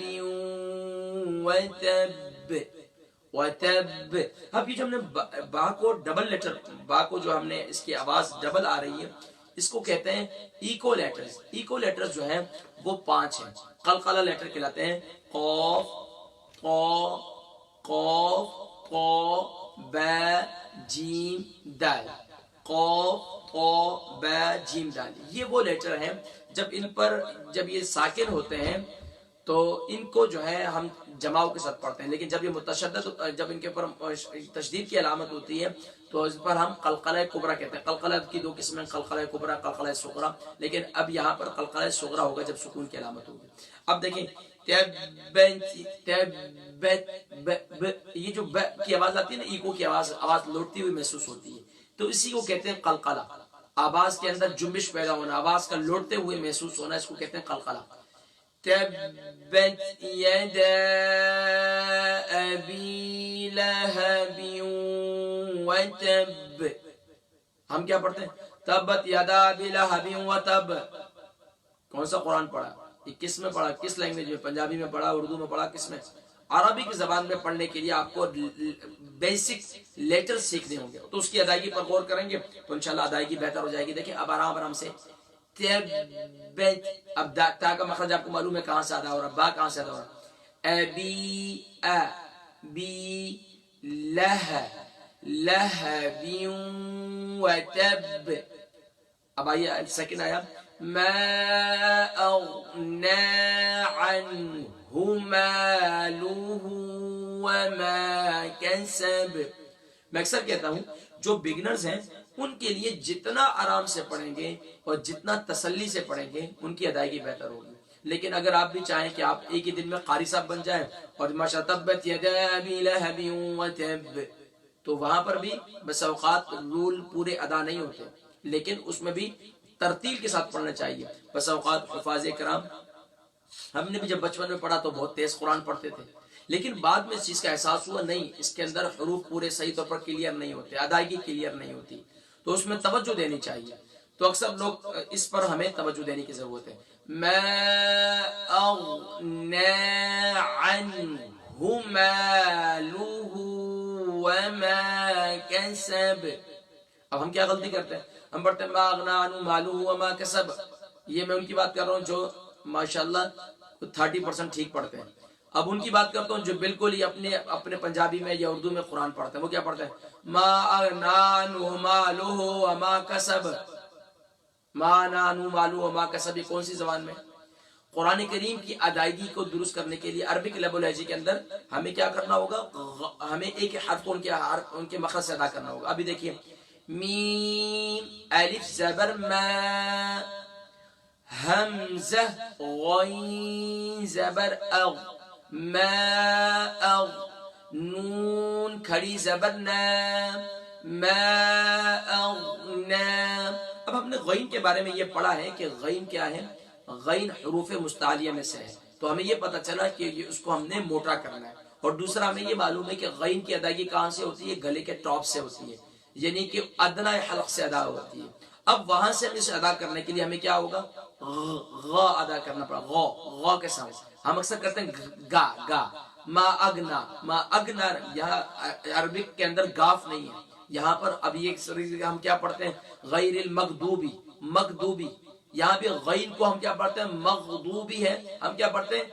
وتب، وتب. اب یہ جو ہم نے با کو ڈبل لیٹر، با کو جو ہم نے اس کی آواز ڈبل آ رہی ہے، اس کو کہتے ہیں ایکو لیٹرز. ایکو لیٹرز جو ہیں وہ 5 ہیں، قلقلہ لیٹر کہلاتے ہیں. قاف، قا، قاف، قا، با، جیم، دال. قاف، قا، با، جیم، دال. یہ وہ لیٹر ہیں جب ان پر، جب یہ ساکن ہوتے ہیں تو ان کو جو ہے ہم جماؤ کے ساتھ پڑھتے ہیں، لیکن جب یہ متشدد جب ان کے اوپر تشدید کی علامت ہوتی ہے تو اس پر ہم قلقلہ کبریٰ کہتے ہیں۔ قلقلہ کی دو قسمیں، قلقلہ کبریٰ، قلقلہ صغریٰ، لیکن اب یہاں پر قلقلہ صغریٰ ہوگا جب سکون کی علامت ہوگی۔ اب دیکھیں یہ جو ب کی آواز آتی ہے نا، ایکو کی آواز لوٹتی ہوئی محسوس ہوتی ہے، تو اسی کو کہتے ہیں قلقلہ۔ آواز کے اندر جنبش پیدا ہونا، آواز کا لوٹتے ہوئے محسوس ہونا، اس کو کہتے ہیں قلقلہ۔ تبت یدا ابی لہب وتب، ہم کیا پڑھتے ہیں؟ تبت یدا ابی لہب وتب۔ کون سا قرآن پڑھا؟ یہ کس میں پڑھا؟ کس لینگویج میں؟ پنجابی میں پڑھا، اردو میں پڑھا، کس میں؟ عربی کی زبان میں پڑھنے کے لیے آپ کو بیسک لیٹر سیکھنے ہوں گے، تو اس کی ادائیگی پر غور کریں گے تو انشاءاللہ ادائیگی بہتر ہو جائے گی۔ دیکھیں اب آرام سے تبت، اب تا کا مخرج آپ کو معلوم ہے کہاں سے ادا ہو رہا، با کہاں سے ادا ہو رہا، ابی بی لہب وتب۔ اب آئیے سیکنڈ آیا، ما اغنى عنه ماله وما كسب۔ میں اکثر کہتا ہوں جو بگنرز ہیں ان کے لیے جتنا آرام سے پڑھیں گے اور جتنا تسلی سے پڑھیں گے ان کی ادائیگی بہتر ہوگی۔ لیکن اگر آپ بھی چاہیں کہ آپ ایک ہی دن میں قاری صاحب بن جائیں اور ماشاء تبت یدا ابی لہب وتب، تو وہاں پر بھی بس اوقات رول پورے ادا نہیں ہوتے، لیکن اس میں بھی ترتیل کے ساتھ پڑھنا چاہیے۔ بس اوقات حفاظ کرام ہم نے بھی جب بچپن میں پڑھا تو بہت تیز قرآن پڑھتے تھے، لیکن بعد میں اس چیز کا احساس ہوا نہیں، اس کے اندر حروف پورے صحیح طور پر کلیئر نہیں ہوتے، ادائیگی کلیئر نہیں ہوتی، تو اس میں توجہ دینی چاہیے۔ تو اکثر لوگ اس پر ہمیں توجہ دینے کی ضرورت ہے۔ ما اغنى عنه ماله وما كسب۔ اب ہم کیا غلطی کرتے ہیں؟ ہم پڑھتے ہیں ما اغنى عنه ماله وما كسب، یہ میں ان کی بات کر رہا ہوں جو ماشاءاللہ 30% ٹھیک پڑھتے ہیں۔ اب ان کی بات کرتا ہوں جو بالکل ہی اپنے پنجابی میں یا اردو میں قرآن پڑھتے ہیں، وہ کیا پڑھتے ہیں؟ ما اغنى عنه ماله وما كسب، ما اغنى عنه ماله وما كسب، یہ کون سی زبان میں؟ قرآن کریم کی ادائیگی کو درست کرنے کے لیے عربک لب و لہجے کے اندر ہمیں کیا کرنا ہوگا؟ ہمیں ایک حرف کو ان کے مخرج سے ادا کرنا ہوگا۔ ابھی دیکھیے میم الف زبر ما، حمزہ غین زبر اغ، ما اغ، نون کھڑی زبر نا، ما اغنا۔ اب ہم نے غین کے بارے میں یہ پڑھا ہے کہ غین کیا ہے؟ غین حروف مستعلیہ میں سے ہے، تو ہمیں یہ پتہ چلا کہ اس کو ہم نے موٹا کرنا ہے۔ اور دوسرا ہمیں یہ معلوم ہے کہ غین کی ادائیگی کہاں سے ہوتی ہے؟ گلے کے ٹاپ سے ہوتی ہے، یعنی کہ ادنا حلق سے ادا ہوتی ہے۔ اب وہاں سے ہم اسے ادا کرنے کے لیے ہمیں کیا ہوگا؟ غ ادا کرنا پڑا، غ کے ساتھ ہم اکثر کرتے ہیں گا گا، ما اگنا، ما اگنا، یہاں عربک کے اندر گاف نہیں ہے یہاں پر۔ اب یہ ہم کیا پڑھتے ہیں؟ غیر المغضوبی، مغضوبی، یہاں بھی غین کو ہم کیا پڑھتے ہیں؟ مغضوبی ہے، ہم کیا پڑھتے ہیں؟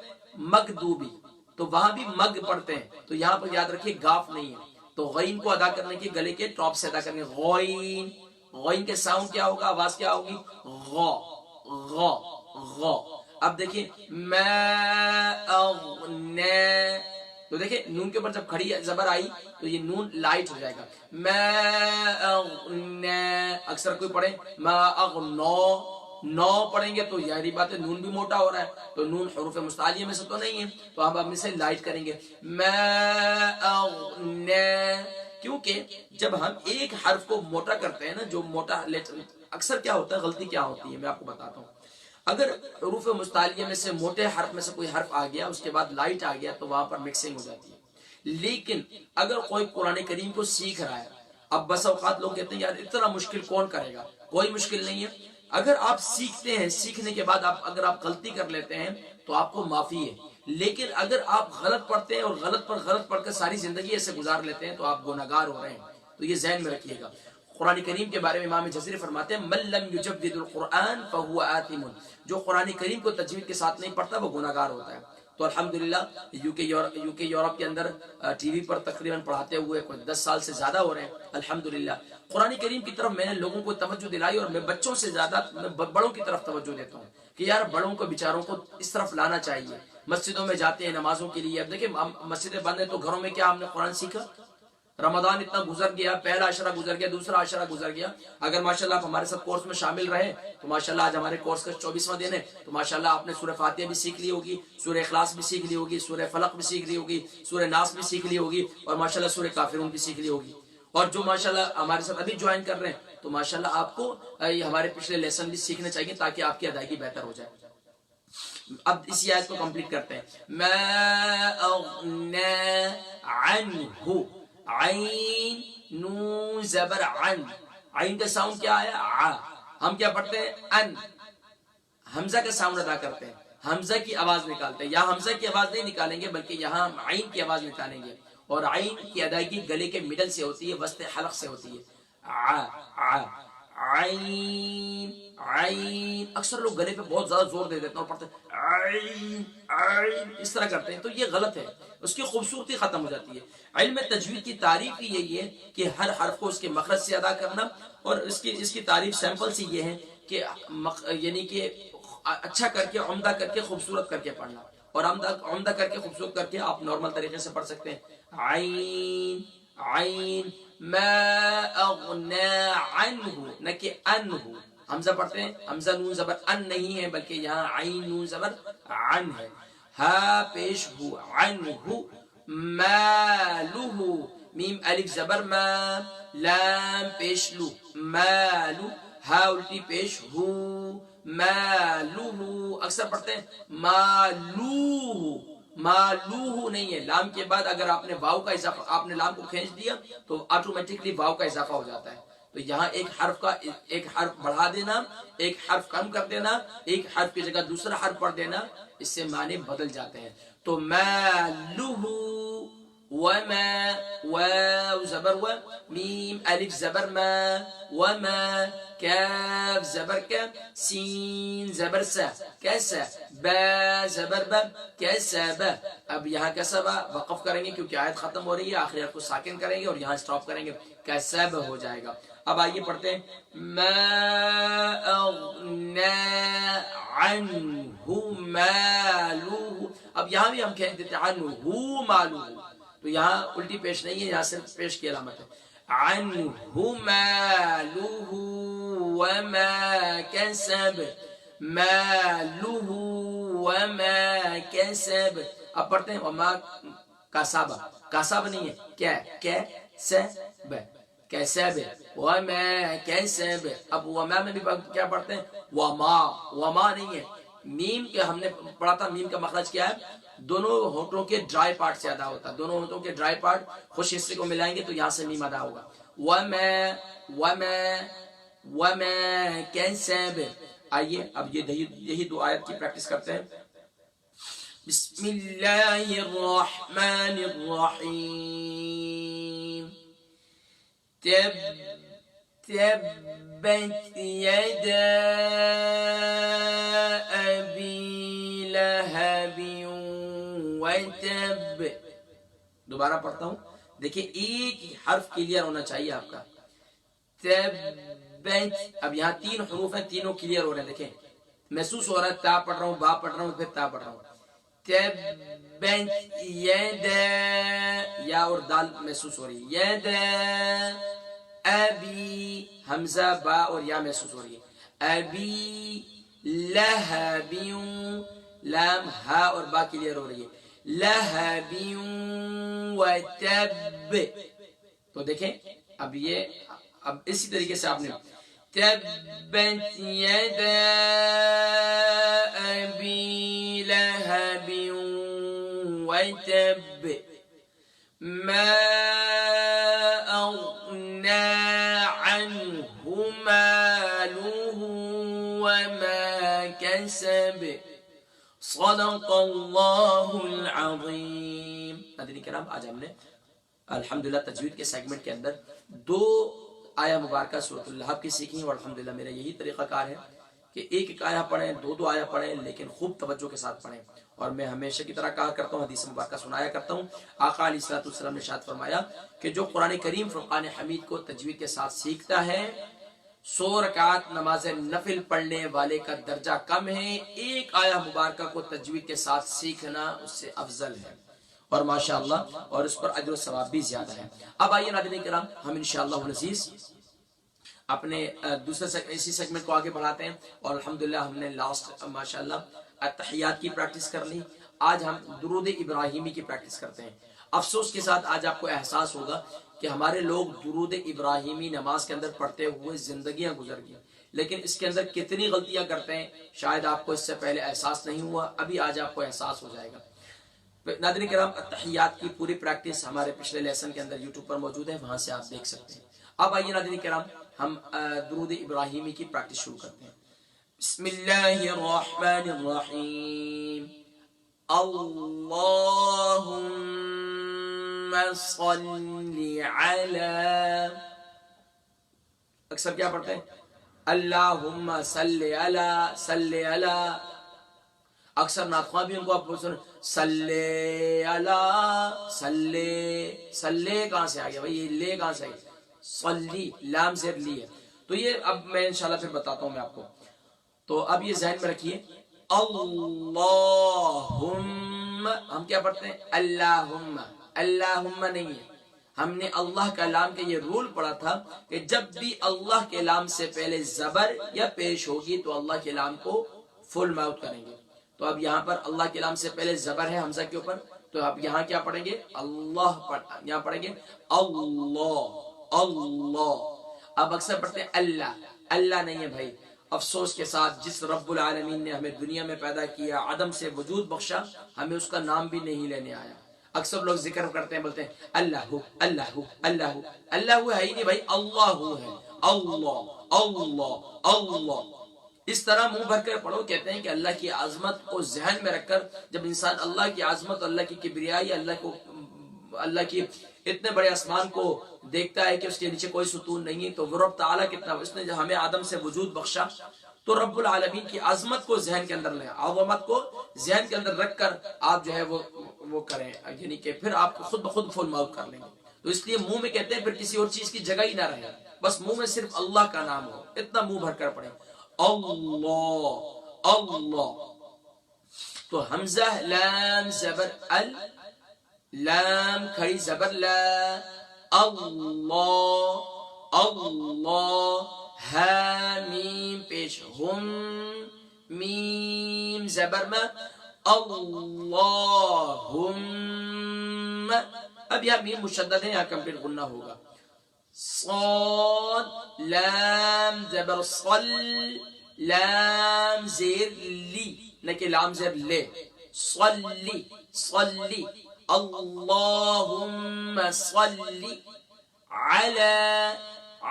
مغضوبی، تو وہاں بھی مگ پڑھتے ہیں، تو یہاں پر یاد رکھیے گاف نہیں ہے، تو غین کو ادا کرنے کے گلے کے ٹاپ سے ادا کرنے، غین، غین کے ساؤنڈ کیا ہوگا؟ آواز کیا ہوگی؟ غ غ غ۔ اب دیکھیں ما اغنا، تو دیکھیں نون کے اوپر جب کھڑی زبر آئی تو یہ نون لائٹ ہو جائے گا، ما اغنا۔ اکثر کوئی پڑھے ما اغنا، نو پڑھیں گے تو یہی بات ہے نون بھی موٹا ہو رہا ہے، تو نون حروف مستعلیہ میں سے تو نہیں ہے، تو ہم اسے لائٹ کریں گے، ما اغنا۔ کیونکہ جب ہم ایک حرف کو موٹا کرتے ہیں نا، جو موٹا لیٹر، اکثر کیا ہوتا ہے، غلطی کیا ہوتی ہے میں آپ کو بتاتا ہوں۔ اگر حروف مستعلیہ میں سے موٹے حرف میں سے کوئی حرف آ گیا، اس کے بعد لائٹ آ گیا، تو وہاں پر مکسنگ ہو جاتی ہے۔ لیکن اگر کوئی قرآن کریم کو سیکھ رہا ہے، اب بس اوقات لوگ کہتے ہیں یار اتنا مشکل کون کرے گا، کوئی مشکل نہیں ہے۔ اگر آپ سیکھتے ہیں، سیکھنے کے بعد اگر آپ غلطی کر لیتے ہیں تو آپ کو معافی ہے، لیکن اگر آپ غلط پڑھتے ہیں اور غلط پر غلط پڑھ کر ساری زندگی ایسے گزار لیتے ہیں تو آپ گناہگار ہو رہے ہیں، تو یہ ذہن میں رکھیے گا۔ قرآن کریم کے بارے میں امام جزری فرماتے ہیں من لم یجود القرآن فهو آثم، جو قرآن کریم کو تجوید کے ساتھ نہیں پڑھتا وہ گناہگار ہوتا ہے۔ تو الحمدللہ یو کے یورپ کے اندر ٹی وی پر تقریباً پڑھاتے ہوئے کوئی 10 سال سے زیادہ ہو رہے ہیں۔ الحمدللہ قرآن کریم کی طرف میں نے لوگوں کو توجہ دلائی، اور میں بچوں سے زیادہ میں بڑوں کی طرف توجہ دیتا ہوں کہ یار بڑوں کو بیچاروں کو اس طرف لانا چاہیے. مسجدوں میں جاتے ہیں نمازوں کے لیے. اب دیکھیں مسجدیں بند ہیں تو گھروں میں کیا ہم نے قرآن سیکھا؟ رمضان اتنا گزر گیا، پہلا عشرہ گزر گیا، دوسرا عشرہ گزر گیا. اگر ماشاءاللہ آپ ہمارے ساتھ کورس میں شامل رہے تو ماشاءاللہ آج ہمارے کورس کا 24واں دن ہے، تو ماشاءاللہ آپ نے سورہ فاتحہ بھی سیکھ لی ہوگی، سورہ اخلاص بھی سیکھ لی ہوگی، سورہ فلق بھی سیکھ لی ہوگی، سورہ ناس بھی سیکھ لی ہوگی، اور ماشاءاللہ سورہ کافرون بھی سیکھ لی ہوگی. اور جو ماشاءاللہ ہمارے ساتھ ابھی جوائن کر رہے ہیں تو ماشاءاللہ آپ کو ہمارے پچھلے لیسن بھی سیکھنے چاہیے تاکہ آپ کی ادائیگی بہتر ہو جائے. اب اسی آیت کو کمپلیٹ کرتے ہیں. ما اغنا عنہ، عین نون زبر عن، عین کا ساؤنڈ کیا ہے؟ ع. ہم کیا پڑھتے ہیں؟ ان. حمزہ کا ساؤنڈ ادا کرتے ہیں، حمزہ کی آواز نکالتے ہیں. یہاں حمزہ کی آواز نہیں نکالیں گے بلکہ یہاں ہم عین کی آواز نکالیں گے، اور عین کی ادائیگی گلے کے مڈل سے ہوتی ہے، وسط حلق سے ہوتی ہے. ع ع عین عین. اکثر لوگ گلے پہ بہت زیادہ زور دے دیتے ہیں اور پڑھتے ہیں عین عین، اس طرح کرتے ہیں، تو یہ غلط ہے، اس کی خوبصورتی ختم ہو جاتی ہے. علم تجوید کی تعریف ہی یہی ہے کہ ہر حرف کو اس کے مخرج سے ادا کرنا، اور اس کی تعریف سیمپل سے یہ ہے کہ یعنی کہ اچھا کر کے، عمدہ کر کے، خوبصورت کر کے پڑھنا. اور عمدہ کر کے، خوبصورت کر کے آپ نارمل طریقے سے پڑھ سکتے ہیں. عین عین ما اغنا عنہ، نہ کہ انہ. حمزہ پڑھتے ہیں، حمزہ نون زبر ان نہیں ہے بلکہ یہاں عین نون زبر عن ہے. ہا پیش ہو، عنہ. مالہ، میم الف زبر ما، لام پیش لو، مالو. ہا الٹی پیش ہو، مالہ. اکثر پڑھتے ہیں مالوہ، مالوہ نہیں ہے. لام کے بعد اگر آپ نے واو کا اضافہ، آپ نے لام کو کھینچ دیا تو آٹومیٹکلی واو کا اضافہ ہو جاتا ہے. تو یہاں ایک حرف بڑھا دینا، ایک حرف کم کر دینا، ایک حرف کی جگہ دوسرا حرف پڑھ دینا، اس سے معنی بدل جاتے ہیں. تو مالہ، وما، واو زبر و، میم الف زبر ما، وما، کاف زبر کا، سین زبر سا، کیسا، با زبر با، کیسا با. اب یہاں کیسا با وقف کریں گے کیونکہ آیت ختم ہو رہی ہے، آخری حرف کو ساکن کریں گے اور یہاں سٹاپ کریں گے، کیسا با ہو جائے گا. اب آئیے پڑھتے ہیں ما اغنا عنہ مالہ. اب یہاں بھی ہم کہہ دیتے ہیں عنہ مالہ، تو یہاں الٹی پیش نہیں ہے، یہاں صرف پیش کی علامت ہے. عنہ مالہ وما کسب، مالہ وما کسب. اب پڑھتے ہیں وما کسب، کسب نہیں ہے، کیا کسب، کسب، وما کسب. اب وما میں بھی کیا پڑھتے ہیں؟ وما، وما نہیں ہے. میم کے ہم نے پڑھا تھا، میم کا مخرج کیا ہے؟ دونوں ہونٹوں کے ڈرائی پارٹ سے ادا ہوتا ہے. دونوں ہونٹوں کے ڈرائی پارٹ خوش حصے کو ملائیں گے تو یہاں سے میم ادا ہوگا. وما وما وما کسب. آئیے اب یہی دو آیت کی پریکٹس کرتے ہیں. بسم اللہ الرحمن الرحیم. تبت یدا ابی لہب وتب. دوبارہ پڑھتا ہوں، دیکھیں ایک حرف کلیئر ہونا چاہیے آپ کا. تبت، اب یہاں تین حروف ہیں، تینوں کلیئر ہو رہے ہیں. دیکھیں محسوس ہو رہا ہے، تا پڑھ رہا ہوں، با پڑھ رہا ہوں، پھر تا پڑھ رہا ہوں. تبت یدا، یا اور دال محسوس ہو رہی ہے. یدا ابی، حمزہ با اور یا محسوس ہو رہی ہے. ابی لہب، لام ہا اور با کلیئر ہو رہی ہے. لہب وتب. تو دیکھیں اب اسی طریقے سے آپ نے تبت یدا ابی لہب وتب ما اغنا عنہ مالہ وما کسب صدق اللہ العظیم. ناظرین کرام، آج ہم نے الحمدللہ تجوید کے سیگمنٹ کے اندر دو آیہ مبارکہ سورۃ اللہب کی سیکھی، اور الحمدللہ میرا یہی طریقہ کار ہے کہ ایک آیہ پڑھیں، دو آیہ پڑھیں، لیکن خوب توجہ کے ساتھ پڑھیں. اور میں ہمیشہ کی طرح کہا کرتا ہوں، حدیث مبارکہ سنایا کرتا ہوں. آقا علیہ الصلوۃ والسلام نے ارشاد فرمایا کہ جو قرآن کریم فرقان حمید کو تجوید کے ساتھ سیکھتا ہے، 100 رکعت نماز نفل پڑھنے والے کا درجہ کم ہے، ایک آیہ مبارکہ کو تجوید کے ساتھ سیکھنا اس سے افضل ہے، اور ماشاءاللہ اور اس پر اجر و ثواب بھی زیادہ ہے۔ اب آئیے ناظرین کرام، ہم انشاءاللہ العزیز اپنے دوسرے اسی سیگمنٹ کو آگے بڑھاتے ہیں، اور الحمدللہ ہم نے لاسٹ ماشاءاللہ التحیات کی پریکٹس کر لی، آج ہم درود ابراہیمی کی پریکٹس کرتے ہیں۔ افسوس کے ساتھ آج آپ کو احساس ہوگا کہ ہمارے لوگ درود ابراہیمی نماز کے اندر پڑھتے ہوئے زندگیاں گزر گئی، لیکن اس کے اندر کتنی غلطیاں کرتے ہیں شاید آپ کو اس سے پہلے احساس نہیں ہوا، ابھی آج آپ کو احساس ہو جائے گا۔ ناظرین کرام، التحیات کی پوری پریکٹس ہمارے پچھلے لیسن کے اندر یوٹیوب پر موجود ہے، وہاں سے آپ دیکھ سکتے ہیں۔ اب آئیے ناظرین کرام، ہم درود ابراہیمی کی پریکٹس شروع کرتے ہیں۔ بسم اللہ الرحمن الرحیم، اللہم صلی علی، اکثر کیا پڑھتے ہیں؟ اللہم صلی علی، صلی علی، اکثر ناخواں بھی ان کو آپ سن صلی علی، صلی، صلی کہاں سے آ گیا بھائی؟ یہ لے کہاں سے آ گیا؟ صلی، لام زیر لی ہے، تو یہ اب میں انشاءاللہ پھر بتاتا ہوں میں آپ کو، تو اب یہ ذہن میں رکھیے۔ اللہم، ہم کیا پڑھتے ہیں؟ اللہم، اللہم نہیں ہے، ہم نے اللہ کا لام کے یہ رول پڑھا تھا کہ جب بھی اللہ کے لام سے پہلے زبر یا پیش ہوگی تو اللہ کے لام کو فل ماؤتھ کریں گے۔ تو اب یہاں پر اللہ کے لام سے پہلے زبر ہے حمزہ کے اوپر، تو اب یہاں کیا پڑھیں گے؟ اللہ یہاں پڑھیں گے اللہ، اللہ۔ اب اکثر پڑھتے ہیں اللہ، اللہ نہیں ہے بھائی، افسوس کے ساتھ جس رب العالمین نے ہمیں دنیا میں پیدا کیا، عدم سے وجود بخشا، ہمیں اس کا نام بھی نہیں لینے آیا۔ اکثر لوگ ذکر کرتے ہیں، بولتے ہیں اللہ اللہ اللہ، اللہ ہے ہی نہیں بھائی، اللہ ہے، اللہ اللہ اللہ۔ اس طرح منہ بھر کر پڑھو، کہتے ہیں کہ اللہ کی عظمت کو ذہن میں رکھ کر جب انسان اللہ کی عظمت، اللہ کی کبریائی، اللہ کی اتنے بڑے آسمان کو دیکھتا ہے کہ اس کے نیچے کوئی ستون نہیں ہے، تو وہ رب تعالیٰ کتنا، اس نے ہمیں آدم سے وجود بخشا، تو رب العالمین کی عظمت کو ذہن کے اندر لیں، عظمت کو ذہن کے اندر رکھ کر آپ جو ہے وہ کریں، یعنی کہ پھر آپ خود بخود فل ماؤتھ کر لیں گے۔ تو اس لیے منہ میں کہتے ہیں پھر کسی اور چیز کی جگہ ہی نہ رہے، بس منہ میں صرف اللہ کا نام ہو، اتنا منہ بھر کر پڑھیں اللہ اللہ۔ تو حمزہ لام زبر ال، لام کھڑی زبر لا، اللہ اللہ، ہا میم پیش ہم، میم زبر ما، اللہم، اب یہاں میم مشدد ہے، یہاں کمپلیٹ غنہ ہوگا۔ صاد لام زبر صل، لام زیر لی، نہ کہ لام زیر لے، صلی صلی، اللہم صلی علی،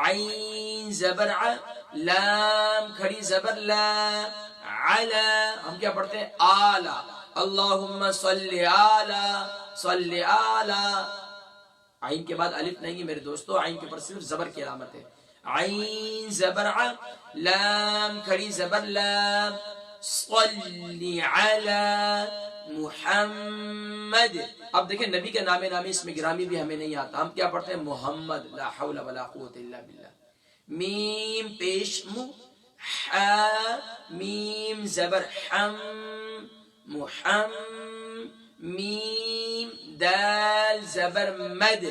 عین زبر ع، لام کھڑی زبر لا، علی، ہم کیا پڑھتے ہیں؟ آلہ، اللہم صلی علی، صلی علی، عین کے بعد الف نہیں ہے میرے دوستو، عین کے پر صرف زبر کی علامت ہے، عین زبر ع، لام کھڑی زبر لام، صلی علی محمد۔ اب دیکھیں نبی کے نام نامی اس میں گرامی بھی ہمیں نہیں آتا، ہم کیا پڑھتے ہیں؟ محمد، لا حول ولا قوت الا باللہ، میم پیش مو، حا میم زبر حم، محم، میم دال زبر مد،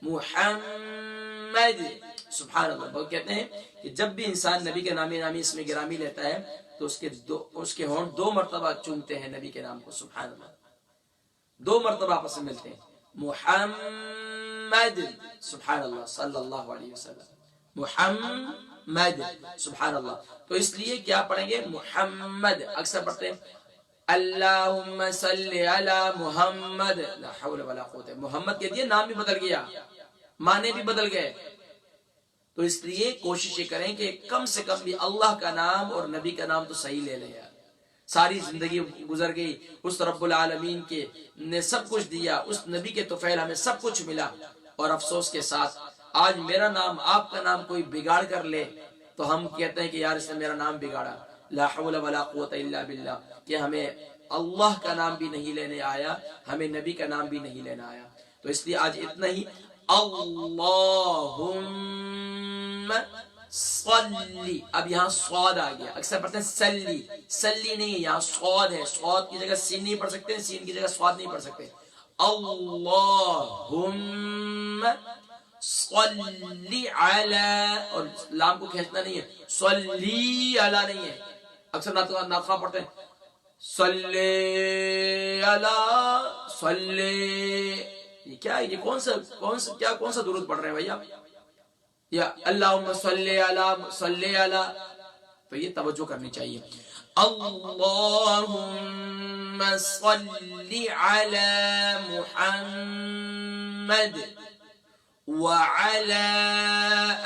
محمد۔ سبحان اللہ، وہ کہتے ہیں کہ جب بھی انسان نبی کے نام نامی اس میں گرامی لیتا ہے تو اس کے ہونٹ 2 مرتبہ چومتے ہیں نبی کے نام کو، سبحان اللہ، 2 مرتبہ آپس میں ملتے ہیں، محمد، سبحان اللہ، صلی اللہ علیہ وسلم، محمد، سبحان اللہ۔ تو اس لیے کیا پڑھیں گے؟ محمد، اکثر پڑھتے ہیں اللہم صلی علی محمد، لا حول ولا قوت، محمد کہہ دیا، نام بھی بدل گیا، معنی بھی بدل گئے، تو اس لیے کوشش یہ کریں کہ کم سے کم بھی اللہ کا نام اور نبی کا نام تو صحیح لے لیں یار۔ ساری زندگی گزر گئی، اس رب العالمین کے نے سب کچھ دیا، اس نبی کے طفیل ہمیں سب کچھ ملا، اور افسوس کے ساتھ آج میرا نام آپ کا نام کوئی بگاڑ کر لے تو ہم کہتے ہیں کہ یار اس نے میرا نام بگاڑا، لا حول ولا قوت الا باللہ، کہ ہمیں اللہ کا نام بھی نہیں لینے آیا، ہمیں نبی کا نام بھی نہیں لینا آیا۔ تو اس لیے آج اتنا ہی، اللہم صلی، اب یہاں صاد آ گیا، اکثر پڑھتے ہیں سلی، سلی نہیں ہے، یہاں صاد ہے، صاد کی جگہ سین نہیں پڑھ سکتے، سین کی جگہ صاد نہیں پڑھ سکتے. اللہم صلی علی، اور لام کو کھینچنا نہیں ہے، صلی علی نہیں ہے. اکثر ناطقہ پڑھتے ہیں صلی علی، صلی، یہ کیا ہے؟ یہ کون سا درود پڑھ رہے ہیں بھائی آپ؟ یا اللہم صلی علی، صلی علی، تو یہ توجہ کرنی چاہیے. اللہم صلی علی محمد وعلی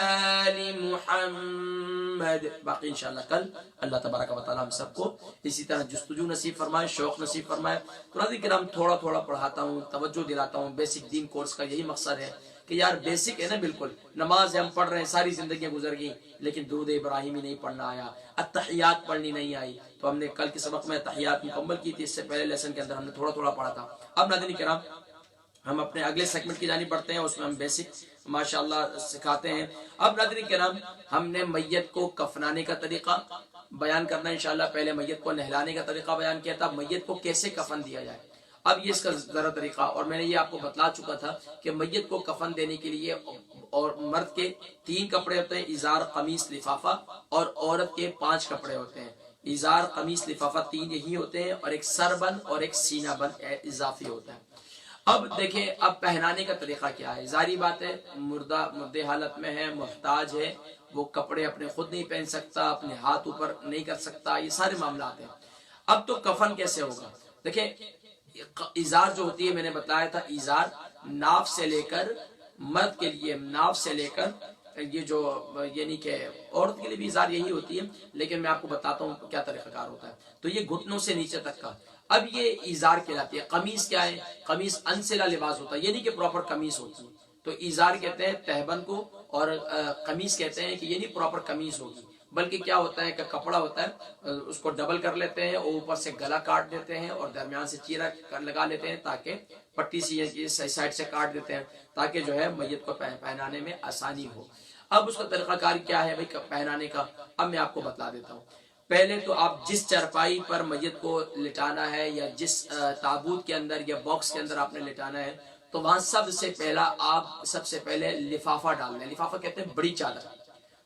آل محمد. باقی انشاءاللہ کل اللہ تبارک و تعالی ہم سب کو اسی طرح جستجو نصیب فرمائے، شوق نصیب فرمائے. تو ناظرین کرام تھوڑا تھوڑا پڑھاتا ہوں، توجہ دلاتا ہوں. بیسک دین کورس کا یہی مقصد ہے کہ یار بیسک ہے نا، بالکل نماز ہم پڑھ رہے ہیں، ساری زندگیاں گزر گئی، لیکن درود ابراہیمی نہیں پڑھنا آیا، التحیات پڑھنی نہیں آئی. تو ہم نے کل کے سبق میں تحیات مکمل کی تھی، اس سے پہلے لیسن کے اندر ہم نے تھوڑا تھوڑا پڑھا تھا. اب ناظرین کرام ہم اپنے اگلے سیگمنٹ کی جانب بڑھتے ہیں، اس میں ہم بیسک ماشاءاللہ سکھاتے ہیں. اب ناظرین کرام ہم نے میت کو کفنانے کا طریقہ بیان کرنا انشاءاللہ. پہلے میت کو نہلانے کا طریقہ بیان کیا تھا، میت کو کیسے کفن دیا جائے. اب یہ اس کا ذرا طریقہ، اور میں نے یہ آپ کو بتلا چکا تھا کہ میت کو کفن دینے کے لیے اور مرد کے 3 کپڑے ہوتے ہیں، ازار، قمیص، لفافہ، اور عورت کے 5 کپڑے ہوتے ہیں. ازار، قمیص، لفافہ 3 یہی ہوتے ہیں، اور ایک سر بند اور ایک سینہ بند اضافی ہوتا ہے. اب دیکھیں اب پہنانے کا طریقہ کیا ہے. ظاہری بات ہے مردے حالت میں ہے، محتاج ہے، وہ کپڑے اپنے خود نہیں پہن سکتا، اپنے ہاتھ اوپر نہیں کر سکتا، یہ سارے معاملات ہیں. اب تو کفن کیسے ہوگا؟ دیکھیں ازار جو ہوتی ہے، میں نے بتایا تھا ازار ناف سے لے کر، مرد کے لیے ناف سے لے کر، یہ جو یعنی کہ عورت کے لیے بھی ازار یہی ہوتی ہے، لیکن میں آپ کو بتاتا ہوں کیا طریقہ کار ہوتا ہے. تو یہ گھٹنوں سے نیچے تک کا، اب یہ ازار کہلاتی ہے. قمیص کیا ہے؟ قمیص انسلا لباس ہوتا ہے، یہ نہیں کہ پراپر قمیص ہوتی ہے. تو ازار کہتے ہیں تہبند کو، اور قمیص کہتے ہیں کہ یہ نہیں پراپر قمیص ہوگی، بلکہ کیا ہوتا ہے کہ کپڑا ہوتا ہے، اس کو ڈبل کر لیتے ہیں اور اوپر سے گلا کاٹ دیتے ہیں اور درمیان سے چیرا لگا لیتے ہیں، تاکہ پٹی سی سائڈ سے کاٹ دیتے ہیں تاکہ جو ہے میت کو پہنانے میں آسانی ہو. اب اس کا طریقہ کار کیا ہے بھائی پہنانے کا؟ اب میں آپ کو بتلا دیتا ہوں. پہلے تو آپ جس چرپائی پر میت کو لٹانا ہے، یا جس تابوت کے اندر یا باکس کے اندر آپ نے لٹانا ہے، تو وہاں سب سے پہلے لفافہ ڈالنا ہے. لفافہ کہتے ہیں بڑی چادر.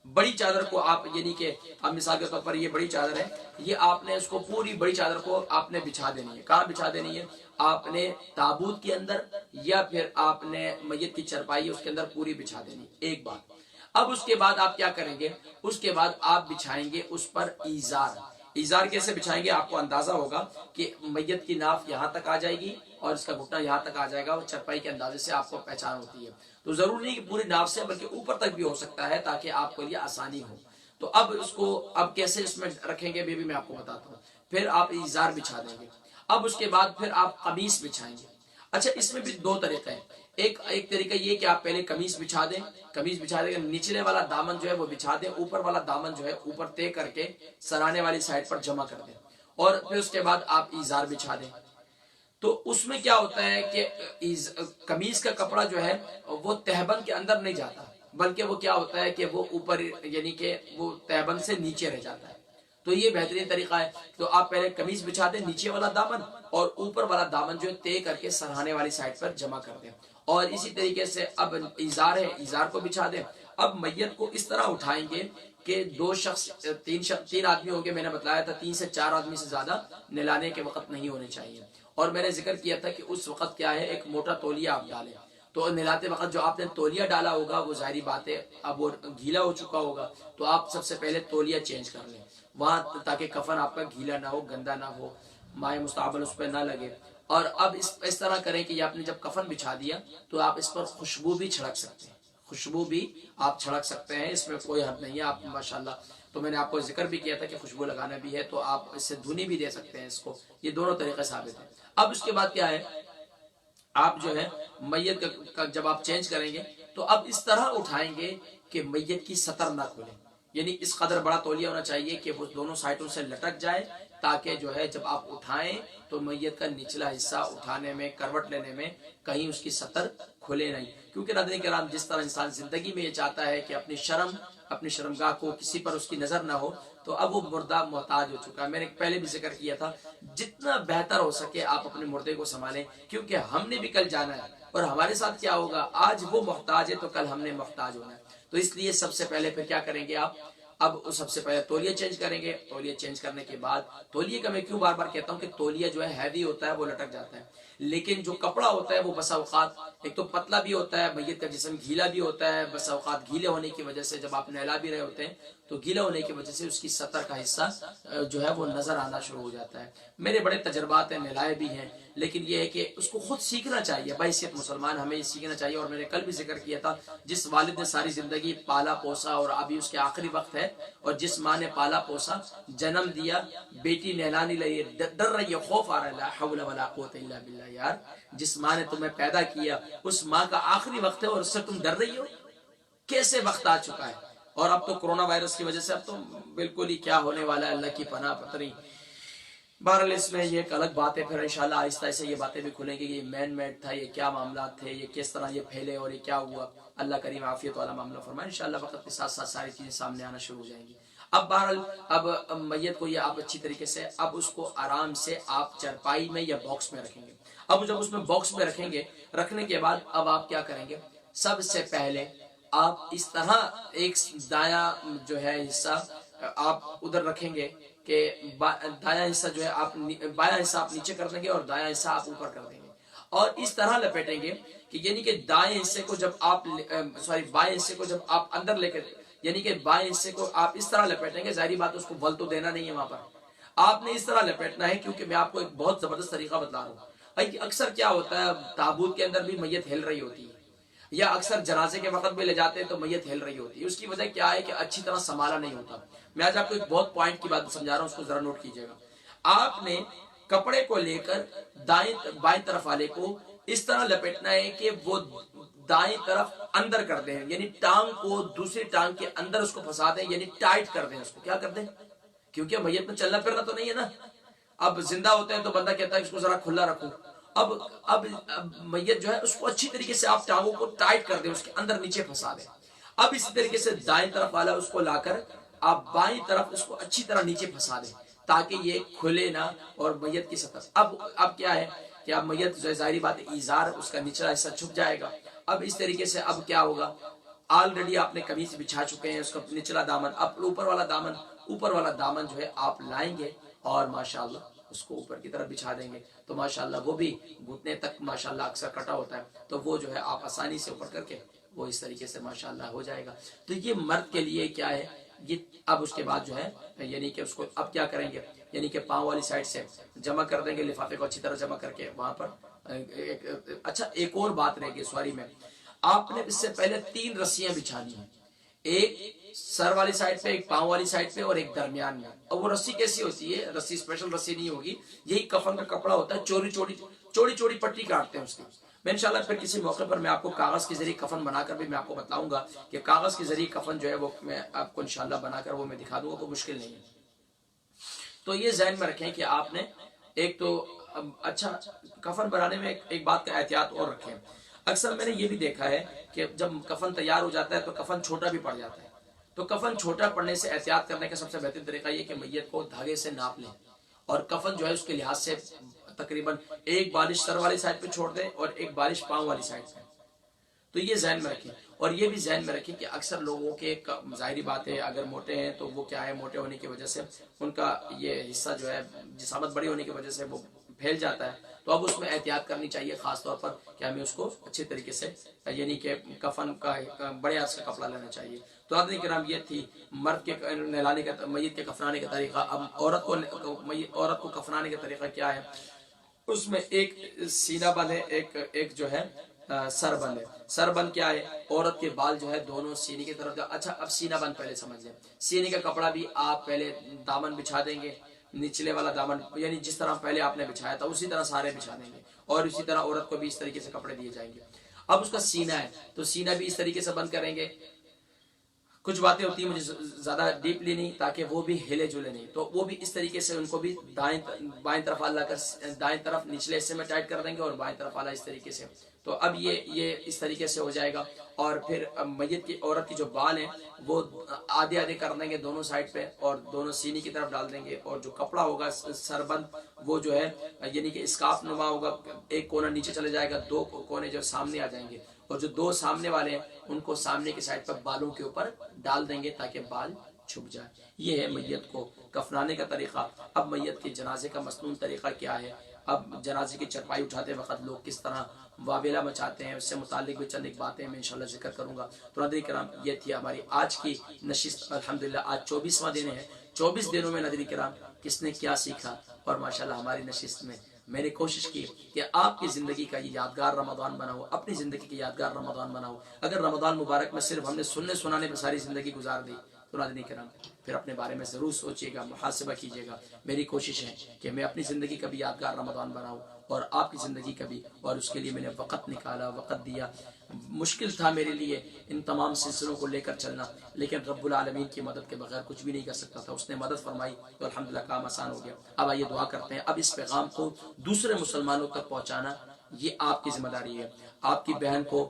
بڑی چادر کو آپ یعنی کہ اب مثال کے طور پر یہ بڑی چادر ہے، یہ آپ نے اس کو پوری بڑی چادر کو آپ نے بچھا دینی ہے. کہاں بچھا دینی ہے؟ آپ نے تابوت کے اندر، یا پھر آپ نے میت کی چرپائی اس کے اندر پوری بچھا دینی. ایک بات. اب اس کے بعد آپ کیا کریں گے؟ اس کے بعد آپ بچھائیں گے اس پر ایزار. ایزار کیسے بچھائیں گے؟ آپ کو اندازہ ہوگا کہ میت کی ناف یہاں تک آ جائے گی اور اس کا گھٹنا یہاں تک آ جائے گا، اور چرپائی کے اندازے سے آپ کو پہچان ہوتی ہے. تو ضروری نہیں کہ پوری ناف سے، بلکہ اوپر تک بھی ہو سکتا ہے تاکہ آپ کو یہ آسانی ہو. تو اب اس کو اب کیسے اس میں رکھیں گے بھی میں آپ کو بتاتا ہوں. پھر آپ ایزار بچھا دیں گے. اب اس کے بعد پھر آپ قمیص بچھائیں گے. اچھا اس میں بھی 2 طریقے ہیں. ایک طریقہ یہ کہ آپ پہلے قمیص بچھا دیں. قمیص بچھا دیں، نچلے والا دامن جو ہے وہ بچھا دیں، اوپر والا دامن جو ہے اوپر طے کر کے سرانے والی سائڈ پر جمع کر دیں، اور پھر اس کے بعد آپ ایزار بچھا دیں. تو اس میں کیا ہوتا ہے کہ قمیص کا کپڑا جو ہے وہ تہبند کے اندر نہیں جاتا، بلکہ وہ کیا ہوتا ہے کہ وہ اوپر یعنی کہ وہ تہبند سے نیچے رہ جاتا ہے. تو یہ بہترین طریقہ ہے. تو آپ پہلے قمیص بچھا دیں، نیچے والا دامن اور اوپر والا دامن جو طے کر کے سرہانے والی سائڈ پر جمع کر دیں. اور اسی طریقے سے اب ایزار ہے، ایزار کو بچھا دیں. اب میت کو اس طرح اٹھائیں گے کہ 2 شخص 3 آدمی ہوں گے. میں نے بتلایا تھا 3 سے 4 آدمی سے زیادہ نہلانے کے وقت نہیں ہونے چاہیے. اور میں نے ذکر کیا تھا کہ اس وقت کیا ہے، ایک موٹا تولیہ آپ ڈالیں. تو نہلاتے وقت جو آپ نے تولیہ ڈالا ہوگا وہ ظاہری بات ہے اب وہ گیلا ہو چکا ہوگا، تو آپ سب سے پہلے تولیہ چینج کر لیں وہاں، تاکہ کفن آپ کا گیلا نہ ہو، گندا نہ ہو، مائع مستعمل اس پہ نہ لگے. اور اب اس طرح کریں کہ آپ نے جب کفن بچھا دیا تو آپ اس پر خوشبو بھی چھڑک سکتے ہیں. خوشبو بھی آپ چھڑک سکتے ہیں، اس میں کوئی حد نہیں ہے. آپ ماشاءاللہ، تو میں نے آپ کو ذکر بھی کیا تھا کہ خوشبو لگانا بھی ہے، تو آپ اس سے دھنی بھی دے سکتے ہیں اس کو. یہ دونوں طریقے ثابت ہیں. اب اس کے بعد کیا ہے، آپ جو ہے میت کا جب آپ چینج کریں گے تو اب اس طرح اٹھائیں گے کہ میت کی سطر نہ کھلے. یعنی اس قدر بڑا تولیہ ہونا چاہیے کہ وہ دونوں سائٹوں سے لٹک جائے تاکہ جو ہے جب آپ اٹھائیں تو میت کا نچلا حصہ اٹھانے میں، کروٹ لینے میں کہیں اس کی سطر کھلے نہیں. کیونکہ ناظرین کرام جس طرح انسان زندگی میں یہ چاہتا ہے کہ اپنی شرمگاہ کو کسی پر اس کی نظر نہ ہو، تو اب وہ مردہ محتاج ہو چکا ہے. میں نے پہلے بھی ذکر کیا تھا، جتنا بہتر ہو سکے آپ اپنے مردے کو سنبھالیں، کیونکہ ہم نے بھی کل جانا ہے اور ہمارے ساتھ کیا ہوگا، آج وہ محتاج ہے تو کل ہم نے محتاج ہونا ہے. تو اس لیے سب سے پہلے پھر کیا کریں گے آپ، اب سب سے پہلے تولیہ چینج کریں گے. تولیہ چینج کرنے کے بعد، تولیے کا میں کیوں بار بار کہتا ہوں کہ تولیہ جو ہے ہیوی ہوتا ہے، وہ لٹک جاتا ہے، لیکن جو کپڑا ہوتا ہے وہ بسا اوقات ایک تو پتلا بھی ہوتا ہے، میت کا جسم گیلا بھی ہوتا ہے، بسا اوقات گیلے ہونے کی وجہ سے جب آپ نہلا بھی رہے ہوتے ہیں تو گیلا ہونے کی وجہ سے اس کی سطر کا حصہ جو ہے وہ نظر آنا شروع ہو جاتا ہے. میرے بڑے تجربات ہیں، نہلائے بھی ہیں، لیکن یہ ہے کہ اس کو خود سیکھنا چاہیے. بحیثیت مسلمان ہمیں سیکھنا چاہیے. اور میں نے کل بھی ذکر کیا تھا، جس والد نے ساری زندگی پالا پوسا اور ابھی اس کے آخری وقت ہے، اور جس ماں نے پالا پوسا، جنم دیا، بیٹی نہلانے لگی، ڈر رہی ہے، خوف آ رہا ہے، لا حول ولا قوت الا باللہ. یار جس ماں نے تمہیں پیدا کیا اس ماں کا آخری وقت ہے اور اس سے تم ڈر رہی ہو؟ کیسے وقت آ چکا ہے. اور اب تو کرونا وائرس کی وجہ سے اب تو بالکل ہی کیا ہونے والا ہے، اللہ کی پناہ پتہ نہیں. بہرحال اس میں یہ ایک الگ بات ہے، پھر انشاءاللہ آہستہ آہستہ یہ باتیں بھی کھلیں گی کہ یہ مین میڈ تھا، یہ کیا معاملات تھے، یہ کس طرح یہ پھیلے اور یہ کیا ہوا. اللہ کریم عافیت والا معاملہ فرمائے. انشاءاللہ وقت کے ساتھ ساتھ ساری چیزیں سامنے آنا شروع ہو جائیں گی. اب بہرحال اب میت کو یہ آپ اچھی طریقے سے اب اس کو آرام سے آپ چرپائی میں یا باکس میں رکھیں گے. اب جب اس میں باکس میں رکھیں گے، رکھنے کے بعد اب آپ کیا کریں گے، سب سے پہلے آپ اس طرح ایک دایاں جو ہے حصہ آپ ادھر رکھیں گے کہ دایاں حصہ جو ہے آپ بایاں حصہ آپ نیچے کر دیں گے اور دایاں حصہ آپ اوپر کر دیں گے، اور اس طرح لپیٹیں گے کہ یعنی کہ دائیں حصے کو جب آپ بائیں حصے کو جب آپ اندر لے کر، یعنی کہ بائیں حصے کو آپ اس طرح لپیٹیں گے. ظاہری بات اس کو بل تو دینا نہیں ہے، وہاں پر آپ نے اس طرح لپیٹنا ہے. کیونکہ میں آپ کو ایک بہت زبردست طریقہ بتا رہا ہوں. اکثر کیا ہوتا ہے، تابوت کے اندر بھی میت ہل رہی ہوتی ہے، یا اکثر جنازے کے وقت بھی لے جاتے ہیں تو میت ہل رہی ہوتی ہے. اس کی وجہ کیا ہے کہ اچھی طرح سنبھالا نہیں ہوتا. میں آج آپ کو ایک بہت پوائنٹ کی بات سمجھا رہا ہوں، اس کو ذرا نوٹ کیجئے گا. آپ نے کپڑے کو لے کر بائیں طرف والے کو اس طرح لپیٹنا ہے کہ وہ دائیں طرف اندر کر دیں، یعنی ٹانگ کو دوسری ٹانگ کے اندر اس کو پھنسا دیں، یعنی ٹائٹ کر دیں. اس کو کیا کر دیں، کیونکہ میت میں چلنا پھرنا تو نہیں ہے نا. اب زندہ ہوتے ہیں تو بندہ کہتا ہے اس کو ذرا کھلا رکھو. اب میت جو ہے اس کو اچھی طریقے سے آپ ٹانگوں کو ٹائٹ کر دیں، اس کے اندر نیچے پھنسا دیں. اب اسی طریقے سے دائیں طرف والا اس کو لا کر آپ بائیں طرف اس کو اچھی طرح نیچے پھنسا دیں تاکہ یہ کھلے نہ اور میت کی سطح. اب کیا ہے کہ اب میت ظاہری بات ہے، ایزار اس کا نچلا حصہ چھپ جائے گا. اب اس طریقے سے اب کیا ہوگا، آلریڈی آپ نے قمیص بچھا چکے ہیں، اس کا نچلا دامن، اب اوپر والا دامن جو ہے آپ لائیں گے اور ماشاءاللہ اس کو اوپر کی طرف بچھا دیں گے. تو ماشاءاللہ وہ بھی گھٹنے تک ماشاءاللہ اکثر کٹا ہوتا ہے، تو وہ جو ہے آپ آسانی سے اوپر کر کے وہ اس طریقے سے ماشاءاللہ ہو جائے گا. تو یہ مرد کے لیے کیا ہے یہ. اب اس کے بعد جو ہے یعنی کہ اس کو اب کیا کریں گے، یعنی کہ پاؤں والی سائڈ سے جمع کر دیں گے، لفافے کو اچھی طرح جمع کر کے وہاں پر. اچھا ایک اور بات رہ گئی سواری میں، آپ نے اس سے پہلے 3 رسیاں بچھانی ہیں، ایک سر والی سائڈ پہ، ایک پاؤں والی سائڈ پہ اور ایک درمیان میں. اور وہ رسی کیسی ہوتی ہے، رسی اسپیشل رسی نہیں ہوگی، یہی کفن کا کپڑا ہوتا ہے، چوڑی چوڑی پٹی کاٹتے ہیں اس کی. میں انشاءاللہ پھر کسی موقع پر میں آپ کو کاغذ کے ذریعے کفن بنا کر بھی میں آپ کو بتلاؤں گا کہ کاغذ کے ذریعے کفن جو ہے وہ میں آپ کو انشاءاللہ بنا کر وہ میں دکھا دوں گا، کوئی مشکل نہیں ہے. تو یہ ذہن میں رکھیں کہ آپ نے ایک تو اچھا کفن بنانے میں ایک بات کا احتیاط اور رکھیں. اکثر میں نے یہ بھی دیکھا ہے کہ جب کفن تیار ہو جاتا ہے تو کفن چھوٹا بھی پڑ جاتا ہے. تو کفن چھوٹا پڑنے سے احتیاط کرنے کا سب سے بہترین طریقہ یہ کہ میت کو دھاگے سے ناپ لیں اور کفن جو ہے اس کے لحاظ سے تقریباً 1 بالش سر والی سائڈ پہ چھوڑ دیں اور 1 بالش پاؤں والی سائڈ پہ. تو یہ ذہن میں رکھیں. اور یہ بھی ذہن میں رکھیں کہ اکثر لوگوں کے ظاہری بات ہے اگر موٹے ہیں تو وہ کیا ہے، موٹے ہونے کی وجہ سے ان کا یہ حصہ جو ہے جسامت بڑی ہونے کی وجہ سے وہ پھیل جاتا ہے. تو اب اس میں احتیاط کرنی چاہیے خاص طور پر کہ ہمیں اس کو اچھے طریقے سے یعنی کہ کفن کا بڑے ہاتھ سے کپڑا لینا چاہیے. تو حضرات کرام یہ تھی مرد کے نہلانے کا، میت کے کفنانے کا طریقہ. اب عورت کو کفنانے کا طریقہ کیا ہے، اس میں ایک سینہ بند ہے، ایک جو ہے سر بند ہے. سر بند کیا ہے، عورت کے بال جو ہے دونوں سینے کی طرف. اچھا اب سینہ بند پہلے سمجھ لیں. سینے کا کپڑا بھی آپ پہلے دامن بچھا دیں گے، نچلے والا دامن یعنی جس طرح پہلے آپ نے بچھایا تھا اسی طرح سارے بچھا دیں گے، اور اسی طرح عورت کو بھی اس طریقے سے کپڑے دیے جائیں گے. اب اس کا سینہ ہے تو سینہ بھی اس طریقے سے بند کریں گے. کچھ باتیں ہوتی ہیں مجھے زیادہ ڈیپلی نہیں، تاکہ وہ بھی ہلے جلے نہیں، تو وہ بھی اس طریقے سے ان کو بھی بائیں طرف اللہ کر دائیں طرف نچلے حصے میں ٹائٹ کر دیں گے اور بائیں طرف اللہ اس طریقے سے. تو اب یہ اس طریقے سے ہو جائے گا. اور پھر میت کی عورت کی جو بال ہیں وہ آدھے آدھے کر دیں گے دونوں سائڈ پہ اور دونوں سینے کی طرف ڈال دیں گے. اور جو کپڑا ہوگا سربند وہ جو ہے یعنی کہ اسکارف نما ہوگا، ایک کونا نیچے چلے جائے گا، دو کونے جو سامنے آ جائیں گے، اور جو دو سامنے والے ہیں ان کو سامنے کی سائڈ پر بالوں کے اوپر ڈال دیں گے تاکہ بال چھپ جائے. یہ ہے میت کو کفنانے کا طریقہ. اب میت کے جنازے کا مسنون طریقہ کیا ہے؟ اب جنازے کی چرپائی اٹھاتے وقت لوگ کس طرح واویلا مچاتے ہیں، اس سے متعلق بھی چند ایک باتیں میں انشاءاللہ ذکر کروں گا. تو ناظرین کرام یہ تھی ہماری آج کی نشست. الحمدللہ آج 24واں دن ہے. 24 دنوں میں ناظرین کرام کس نے کیا سیکھا، اور ماشاءاللہ ہماری نشست میں میں نے کوشش کی کہ آپ کی زندگی کا یہ یادگار رمضان بناؤ، اپنی زندگی کی یادگار رمضان بناؤ. اگر رمضان مبارک میں صرف ہم نے سننے سنانے میں ساری زندگی گزار دی تو ناظرین کرام پھر اپنے بارے میں ضرور سوچیے گا، محاسبہ کیجیے گا. میری کوشش ہے کہ میں اپنی زندگی کا بھی یادگار رمضان بناؤں اور آپ کی زندگی کا بھی، اور اس کے لیے میں نے وقت نکالا، وقت دیا. مشکل تھا میرے لیے ان تمام سلسلوں کو لے کر چلنا، لیکن رب العالمین کی مدد کے بغیر کچھ بھی نہیں کر سکتا تھا. اس نے مدد فرمائی تو الحمدللہ کام آسان ہو گیا. اب آئیے دعا کرتے ہیں. اب اس پیغام کو دوسرے مسلمانوں تک پہنچانا یہ آپ کی ذمہ داری ہے. آپ کی بہن کو،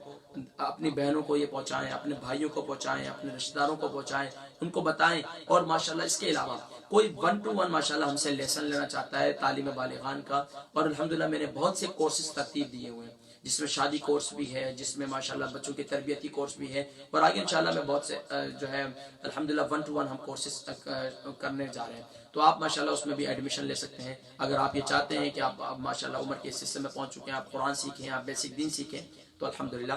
اپنی بہنوں کو یہ پہنچائیں، اپنے بھائیوں کو پہنچائیں، اپنے رشتہ داروں کو پہنچائیں، ان کو بتائیں. اور ماشاءاللہ اس کے علاوہ کوئی 1 to 1 ماشاءاللہ ہم سے لیسن لینا چاہتا ہے تعلیم بالغان کا، اور الحمدللہ میں نے بہت سے کورسز ترتیب دیے ہوئے ہیں، جس میں شادی کورس بھی ہے، جس میں ماشاءاللہ بچوں کے تربیتی کورس بھی ہے، اور آگے انشاءاللہ میں بہت سے جو ہے الحمدللہ 1 to 1 ہم کورسز کرنے جا رہے ہیں. تو آپ ماشاءاللہ اس میں بھی ایڈمیشن لے سکتے ہیں. اگر آپ یہ چاہتے ہیں کہ آپ ماشاءاللہ عمر کے اس حصے میں پہنچ چکے ہیں، آپ قرآن سیکھیں، آپ بیسک دین سیکھیں، تو الحمدللہ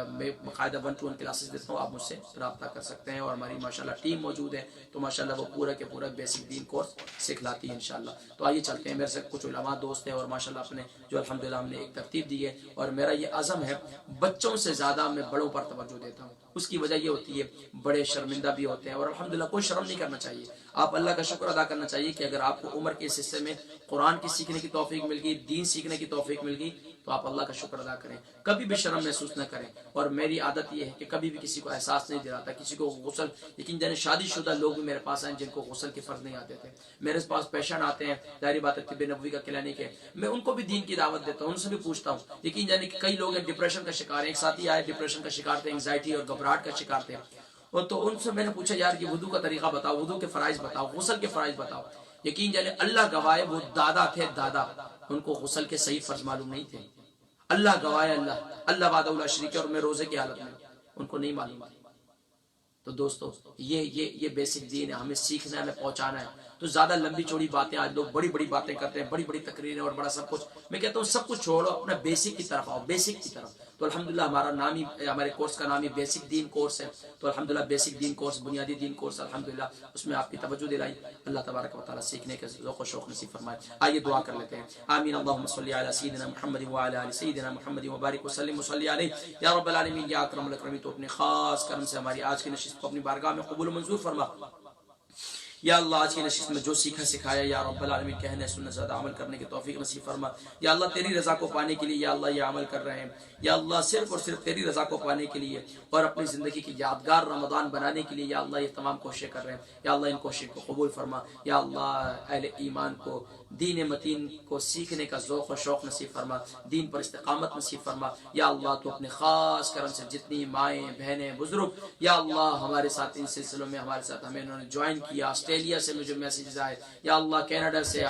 میں باقاعدہ 1 to 1 کلاسز دیتا ہوں. آپ مجھ سے رابطہ کر سکتے ہیں، اور ہماری ماشاءاللہ ٹیم موجود ہے تو ماشاءاللہ وہ پورا کے پورا بیسک دین کورس سکھلاتی ہے انشاءاللہ. تو آئیے چلتے ہیں. میرے سے کچھ علماء دوست ہیں اور ماشاءاللہ اپنے جو الحمدللہ ہم نے ایک ترتیب دی ہے، اور میرا یہ عزم ہے بچوں سے زیادہ میں بڑوں پر توجہ دیتا ہوں. اس کی وجہ یہ ہوتی ہے بڑے شرمندہ بھی ہوتے ہیں، اور الحمدللہ کوئی شرم نہیں کرنا چاہیے. آپ اللہ کا شکر ادا کرنا چاہیے کہ اگر آپ کو عمر کے اس حصے میں قرآن کی سیکھنے کی توفیق مل گئی، دین سیکھنے کی توفیق مل گئی، تو آپ اللہ کا شکر ادا کریں. کبھی بھی شرم محسوس نہ کریں. اور میری عادت یہ ہے کہ کبھی بھی کسی کو احساس نہیں دلاتا کسی کو غسل. لیکن جن شادی شدہ لوگ بھی میرے پاس ہیں جن کو غسل کے فرض نہیں آتے تھے، میرے پاس پیشنٹ آتے ہیں، ظاہری بات ہے طب نبوی کا کلینک ہے، میں ان کو بھی دین کی دعوت دیتا ہوں، ان سے بھی پوچھتا ہوں. لیکن یعنی کہ کئی لوگ ہیں ڈپریشن کا شکار ہیں. ایک ساتھی آئے ڈپریشن کا شکار تھے، انگزائٹی اور گھبراہٹ کا شکار تھے، اور تو ان سے میں نے پوچھا یار کہ وضو کا طریقہ بتاؤ، وضو کے فرائض بتاؤ، غسل کے فرائض بتاؤ. یقین جانے اللہ گواہ وہ دادا تھے، دادا، ان کو غسل کے صحیح فرض معلوم نہیں تھے. اللہ گواہ، اللہ وحدہ لا شریک ہے، اور میں روزے کی حالت میں ان کو نہیں معلوم. تو دوستو یہ بیسک دین ہے، ہمیں سیکھنا ہے، ہمیں پہنچانا ہے. تو زیادہ لمبی چوڑی باتیں، آج لوگ بڑی بڑی باتیں کرتے ہیں، بڑی بڑی تقریریں اور بڑا سب کچھ. میں کہتا ہوں سب کچھ چھوڑو، اپنا بیسک کی طرف آؤ، بیسک کی طرف. تو الحمدللہ ہمارا نام ہی، ہمارے کورس کا نام ہی بیسک دین کورس ہے. تو الحمدللہ بیسک دین کورس، بنیادی دین کورس، الحمدللہ اس میں آپ کی توجہ دلائی. اللہ تبارک و تعالیٰ سیکھنے کے ذوق و شوق نصیب فرمائے. آئیے دعا کر لیتے ہیں. آمین. اللہم صلی علی سیدنا محمد وعلی آل سیدنا محمد وبارک وسلم وصلی علیہ. یا رب العالمین، یا اکرم الاکرمین، تو اپنے خاص کرم سے ہماری آج کی نشست کو اپنی بارگاہ میں قبول و منظور فرما. یا اللہ آج کی نشست میں جو سیکھا سکھایا یا رب العالمین کہنے سننے زیادہ عمل کرنے کی توفیق نصیب فرما. یا اللہ تیری رضا کو پانے کے لیے یا اللہ یہ عمل کر رہے ہیں، یا اللہ صرف اور صرف تیری رضا کو پانے کے لیے اور اپنی زندگی کی یادگار رمضان بنانے کے لیے یا اللہ یہ تمام کوششیں کر رہے ہیں. یا اللہ ان کوششوں کو قبول فرما. یا اللہ اہل ایمان کو دین متین کو سیکھنے کا ذوق و شوق نصیب فرما، دین پر استقامت نصیب فرما. یا اللہ تو اپنے خاص کرم سے جتنی مائیں بہنیں بزرگ یا اللہ ہمارے ساتھ ان سلسلوں میں ہمارے ساتھ ہمیں انہوں نے جوائن کیا، آسٹریلیا سے مجھے میسیجز آئے، یا اللہ کینیڈا سے،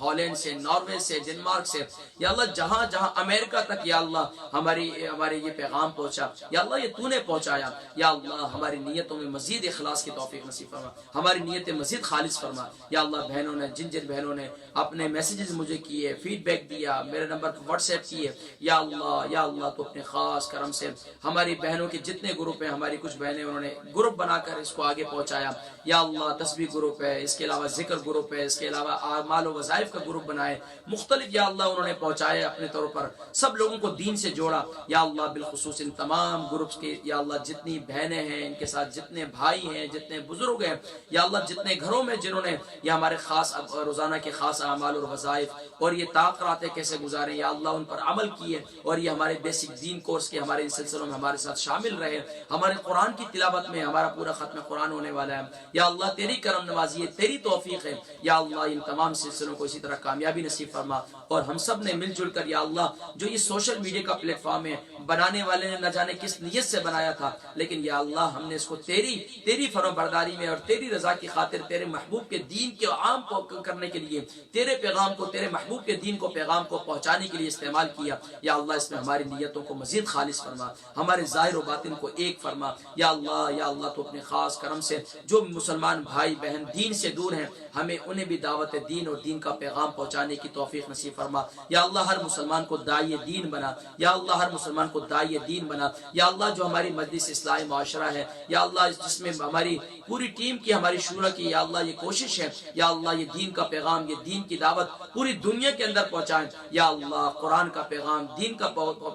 ہالینڈ سے، ناروے سے، ڈنمارک سے، یا اللہ جہاں جہاں امریکہ تک یا اللہ ہمارے یہ پیغام پہنچا، یا اللہ یہ تو نے پہنچایا. یا اللہ ہماری نیتوں میں مزید اخلاص کی توفیق نصیب فرما، ہماری نیتیں مزید خالص فرما. یا اللہ بہنوں نے جن بہنوں نے اپنے میسیجز مجھے کیے، فیڈ بیک دیا، میرے نمبر پر واٹس ایپ کیے، یا اللہ تو اپنے خاص کرم سے ہماری بہنوں کے جتنے گروپ ہیں، ہماری کچھ بہنیں انہوں نے گروپ بنا کر اس کو آگے پہنچایا. یا اللہ تسبیح گروپ ہے، اس کے علاوہ ذکر گروپ ہے، اس کے علاوہ اعمال و وظائف کا گروپ بنائے مختلف، یا اللہ انہوں نے پہنچائے اپنے طور پر، سب لوگوں کو دین سے جوڑا. یا اللہ بالخصوص ان تمام گروپس کے یا اللہ جتنی بہنیں ہیں، ان کے ساتھ جتنے بھائی ہیں، جتنے بزرگ ہیں، یا اللہ جتنے گھروں میں جنہوں نے یا ہمارے خاص روزانہ کے خاص خاص اعمال اور وظائف اور یہ طاق راتیں کیسے گزاریں یا اللہ ان پر عمل کیے اور یہ ہمارے بیسک دین کورس کے ہمارے ان سلسلوں میں ہمارے ساتھ شامل رہے، ہمارے قرآن کی تلاوت میں ہمارا پورا ختم قرآن ہونے والا ہے یا اللہ تیری کرم نوازی ہے، تیری توفیق ہے یا اللہ ان تمام سلسلوں کو اسی طرح کامیابی نصیب فرما اور ہم سب نے مل جل کر یا اللہ جو یہ سوشل میڈیا کا پلیٹ فارم ہے بنانے والے نے نہ جانے کس نیت سے بنایا تھا، لیکن یا اللہ ہم نے اس کو تیری فرم برداری میں اور تیری رضا کی خاطر تیرے محبوب کے دین کے عام کو کرنے کے لیے تیرے پیغام کو تیرے محبوب کے دین کو پیغام کو پہنچانے کے لیے استعمال کیا یا اللہ اس میں ہماری نیتوں کو مزید خالص فرما، ہمارے ظاہر و باطن کو ایک فرما یا اللہ تو اپنے خاص کرم سے جو مسلمان بھائی بہن دین سے دور ہیں ہمیں انہیں بھی دعوت دین اور دین کا پیغام پہنچانے کی توفیق نصیب فرما یا اللہ ہر مسلمان کو داعی دین بنا یا اللہ ہر مسلمان کو داعی دین بنا یا اللہ جو ہماری مجلس اصلاحی معاشرہ ہے یا اللہ جس میں ہماری پوری ٹیم کی ہماری شورا کی یا اللہ یہ کوشش ہے یا اللہ یہ دین کا پیغام یہ دین کی دعوت پوری دنیا کے اندر پہنچائیں یا اللہ قرآن کا پیغام دین کا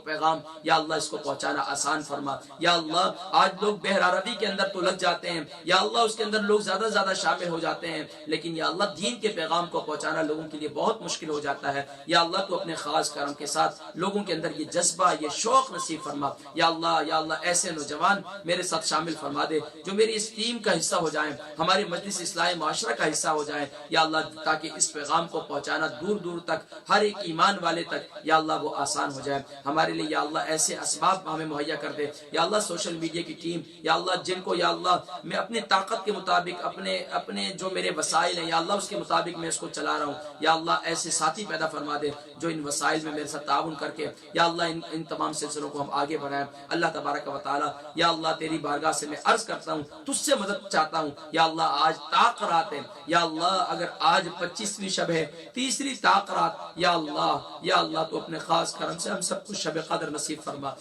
پیغام یا اللہ اس کو پہنچانا آسان فرما یا اللہ آج لوگ بہرعربی کے اندر تو لگ جاتے ہیں یا اللہ اس کے اندر لوگ زیادہ شامل ہو جاتے ہیں لیکن یا اللہ دین کے پیغام کو پہنچانا لوگوں کے لیے بہت مشکل ہو جاتا ہے یا اللہ تو اپنے خاص کرم کے ساتھ لوگوں کے اندر یہ جذبہ یہ شوق نصیب فرما یا اللہ ایسے نوجوان میرے ساتھ شامل فرما دے جو میری اس ٹیم کا حصہ ہو جائیں ہماری مجلس اصلاحی معاشرہ کا حصہ ہو جائیں یا اللہ تاکہ اس پیغام کو پہنچانا دور تک ہر ایک ایمان والے تک یا اللہ وہ آسان ہو جائے ہمارے لیے یا اللہ ایسے اسباب ہمیں مہیا کر دے یا اللہ سوشل میڈیا کی ٹیم یا اللہ جن کو یا اللہ میں اپنی طاقت کے مطابق اپنے جو میرے وسائل ہیں یا اللہ اس کے مطابق میں اس کو چلا رہا ہوں یا اللہ ایسے ساتھی پیدا فرما دے جو ان وسائل میں میرے ساتھ تعاون کر کے یا اللہ ان تمام سلسلوں کو ہم آگے بڑھائیں اللہ تبارک و تعالی یا اللہ تیری بارگاہ سے میں عرض کرتا ہوں تجھ سے مدد چاہتا ہوں یا اللہ آج طاق رات ہے یا اللہ اگر آج 25ویں شب ہے تیسری طاق رات یا اللہ تو اپنے خاص کرم سے ہم سب کو شب قدر نصیب فرما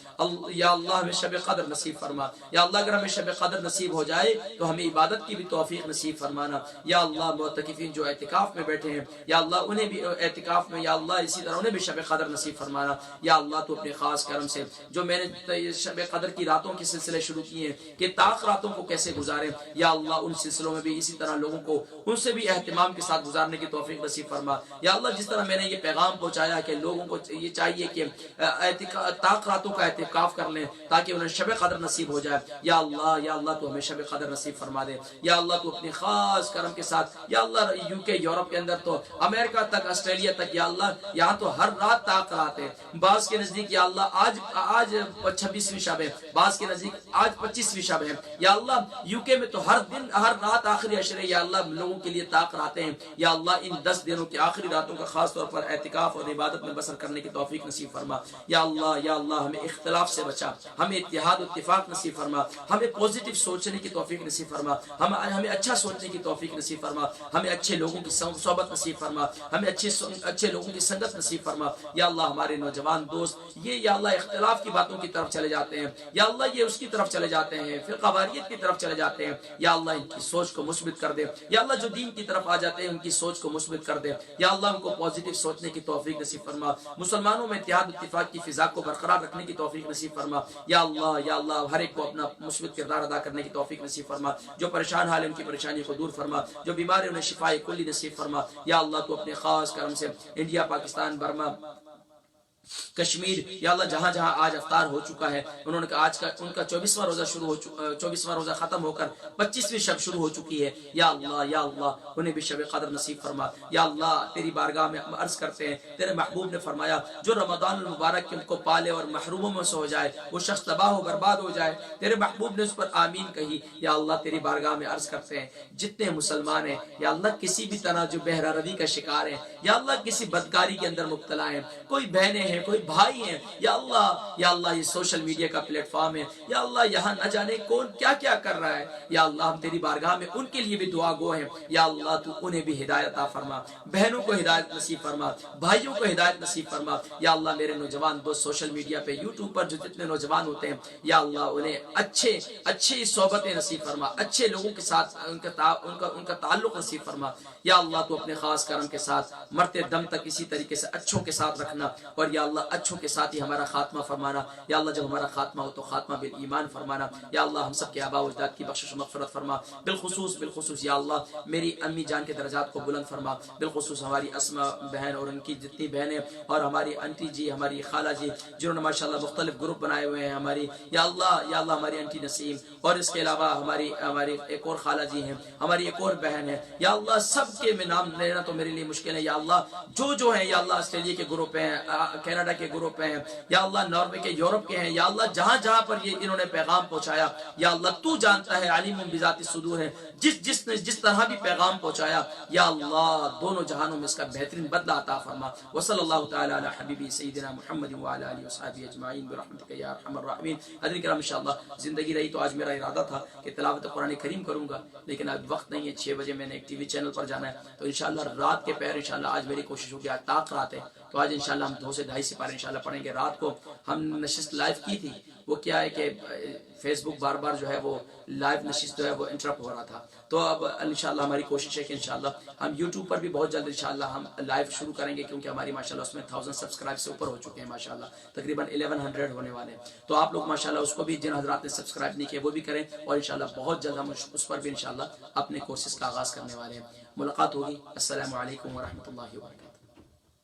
یا اللہ ہمیں شب قدر نصیب فرما یا اللہ اگر ہمیں شب قدر نصیب ہو جائے تو ہمیں عبادت کی بھی توفیق نصیب فرمانا یا اللہ معتکفین جو اعتکاف میں بیٹھے ہیں یا اللہ انہیں بھی اعتکاف میں یا اللہ اسی طرح انہیں بھی شب قدر نصیب فرمانا یا اللہ تو اپنے خاص کرم سے جو میں نے شب قدر کی راتوں کے سلسلے شروع کیے ہیں کہ طاق راتوں کو کیسے گزاریں یا اللہ ان سلسلوں میں بھی اسی طرح لوگوں کو ان سے بھی اہتمام کے ساتھ گزارنے کی توفیق نصیب فرما یا اللہ جس طرح میں نے یہ پیغام پہنچایا کہ لوگوں کو یہ چاہیے کہ طاق راتوں کا اعتکاف کر لیں تاکہ انہیں شب قدر نصیب ہو جائے یا اللہ تو ہمیں شب قدر نصیب فرما دے یا اللہ تو اپنے خاص کرم کے ساتھ یا اللہ UK یورپ کے اندر تو امریکہ تک آسٹریلیا تک یا اللہ یہاں تو ہر رات طاق رات ہے بعض کے نزدیک یا اللہ آج 26ویں شب ہے بعض کے نزدیک آج 25ویں شب ہے یا اللہ UK میں تو ہر دن ہر رات آخری عشرے یا اللہ لوگوں کے لیے طاق راتیں ہیں یا اللہ ان 10 دنوں کی آخری راتوں کا خاص طور پر اعتکاف اور عبادت میں بسر کرنے کی توفیق نصیب فرما یا اللہ ہمیں اختلاف سے بچا ہمیں اتحاد و اتفاق نصیب فرما ہمیں پوزیٹو سوچنے کی توفیق نصیب فرما ہمیں اچھا سوچنے کی توفیق نصیب فرما ہمیں اچھے لوگوں کی صحبت نصیب فرما ہمیں اچھے لوگوں کی سنگت نصیب فرما یا اللہ ہمارے نوجوان دوست یہ یا اللہ اختلاف کی باتوں کی طرف چلے جاتے ہیں یا اللہ یہ اس کی طرف چلے جاتے ہیں فرقہ واریت کی طرف چلے جاتے ہیں یا اللہ ان کی سوچ کو مثبت کر دے یا اللہ جو دین کی طرف آ جاتے ہیں ان کی سوچ کو مثبت کر دے یا اللہ ان کو پوزیٹو سوچنے کی توفیق نصیب فرما مسلمانوں میں اتحاد اتفاق کی فضا کو برقرار رکھنے کی توفیق نصیب فرما یا اللہ ہر ایک کو اپنا مثبت کردار ادا کرنے کی توفیق نصیب فرما جو پریشان حال ہے ان کی پریشانی کو دور فرما جو بیمار ہے انہیں شفاء کلی نصیب فرما یا اللہ تو اپنے خاص کرم سے انڈیا پاکستان برما کشمیر یا اللہ جہاں جہاں آج افطار ہو چکا ہے انہوں نے آج کا ان کا 24واں روزہ شروع ہو 24واں روزہ ختم ہو کر 25ویں شب شروع ہو چکی ہے یا اللہ انہیں بھی شب قدر نصیب فرما یا اللہ تیری بارگاہ میں عرض کرتے ہیں تیرے محبوب نے فرمایا جو رمضان المبارک کے ان کو پالے اور محروموں میں سے ہو جائے وہ شخص تباہ و برباد ہو جائے تیرے محبوب نے اس پر آمین کہی یا اللہ تیری بارگاہ میں عرض کرتے ہیں جتنے مسلمان ہیں یا اللہ کسی بھی طرح جو بہرہ روی کا شکار ہیں یا اللہ کسی بدکاری کے اندر مبتلا ہیں کوئی بہنیں ہیں کوئی بھائی ہیں یا اللہ یہ سوشل میڈیا کا پلیٹ فارم ہے یا اللہ یہاں نہ جانے کون کیا کیا کر رہا ہے یا اللہ ہم تیری بارگاہ میں ان کے لیے بھی دعا گو ہیں یا اللہ تو انہیں بھی ہدایت عطا فرما بہنوں کو ہدایت نصیب فرما بھائیوں کو ہدایت نصیب فرما یا اللہ میرے نوجوان دوست سوشل میڈیا پہ یوٹیوب پر جو جتنے نوجوان ہوتے ہیں یا اللہ انہیں اچھی صحبتیں نصیب فرما اچھے لوگوں کے ساتھ ان کا تعلق نصیب فرما یا اللہ تو اپنے خاص کرم کے ساتھ مرتے دم تک اسی طریقے سے اچھوں کے ساتھ رکھنا اور یا اللہ اچھوں کے ساتھ ہی ہمارا خاتمہ فرمانا. یا اللہ جب ہمارا خاتمہ ہو تو خاتمہ بالایمان فرمانا. یا اللہ ہم سب کے آباء و اجداد کی بخشش و مغفرت فرما. بالخصوص یا اللہ میری امی جان کے درجات کو بلند فرما. بالخصوص ہماری اسما بہن اور ان کی جتنی بہنیں اور ہماری انٹی جی, ہماری خالہ جی جنہوں نے ماشاءاللہ مختلف گروپ بنائے ہوئے ہیں ہماری. یا اللہ ہماری انٹی نسیم اور اس کے علاوہ ہماری ایک اور خالہ جی ہیں, ہماری ایک اور بہن ہے. یا اللہ سب کے میں نام لینا تو میرے لیے مشکل ہے. یا اللہ جو ہیں یا اللہ آسٹریلیا کے گروپ ہیں, کینیڈا کے گروپ ہیں, یا اللہ ناروے کے, یورپ کے ہیں, یا اللہ جہاں پر یہ انہوں نے پیغام پہنچایا یا اللہ تو جانتا ہے, علیم بذات الصدور ہے, جس نے جس طرح بھی پیغام پہنچایا یا اللہ دونوں جہانوں میں اس کا بہترین بدلہ عطا فرما. وصلی اللہ تعالی علی حبیبی سیدنا محمد وعلی آلہ وصحبہ اجمعین برحمتک یا ارحم الراحمین. حضرات کرام انشاءاللہ زندگی رہی تو آج میرا ارادہ تھا کہ تلاوت قرآن کریم کروں گا, لیکن اب وقت نہیں ہے. 6 بجے میں نے ایک ٹی وی چینل پر جانا ہے, تو انشاءاللہ رات کے پیر انشاءاللہ آج میری کوشش ہوگی. آج طاق رات ہے تو آج انشاءاللہ ہم 2 سے 2.5 سپارے انشاءاللہ پڑھیں گے. رات کو ہم نشست لائیو کی تھی, وہ کیا ہے کہ فیس بک بار جو ہے وہ لائیو نشست جو ہے وہ انٹرپٹ ہو رہا تھا. تو اب انشاءاللہ ہماری کوشش ہے کہ انشاءاللہ ہم یوٹیوب پر بھی بہت جلد انشاءاللہ ہم لائیو شروع کریں گے, کیونکہ ہماری ماشاءاللہ اس میں 1000 سبسکرائب سے اوپر ہو چکے ہیں ماشاءاللہ, تقریباً 1100 ہونے والے ہیں. تو آپ لوگ ماشاءاللہ اس کو بھی, جن حضرات نے سبسکرائب نہیں کیے وہ بھی کریں, اور انشاءاللہ بہت جلد ہم اس پر بھی انشاءاللہ اپنے کورسز کا آغاز کرنے والے ہیں. ملاقات ہوگی. السلام علیکم ورحمۃ اللہ وبرکاتہ.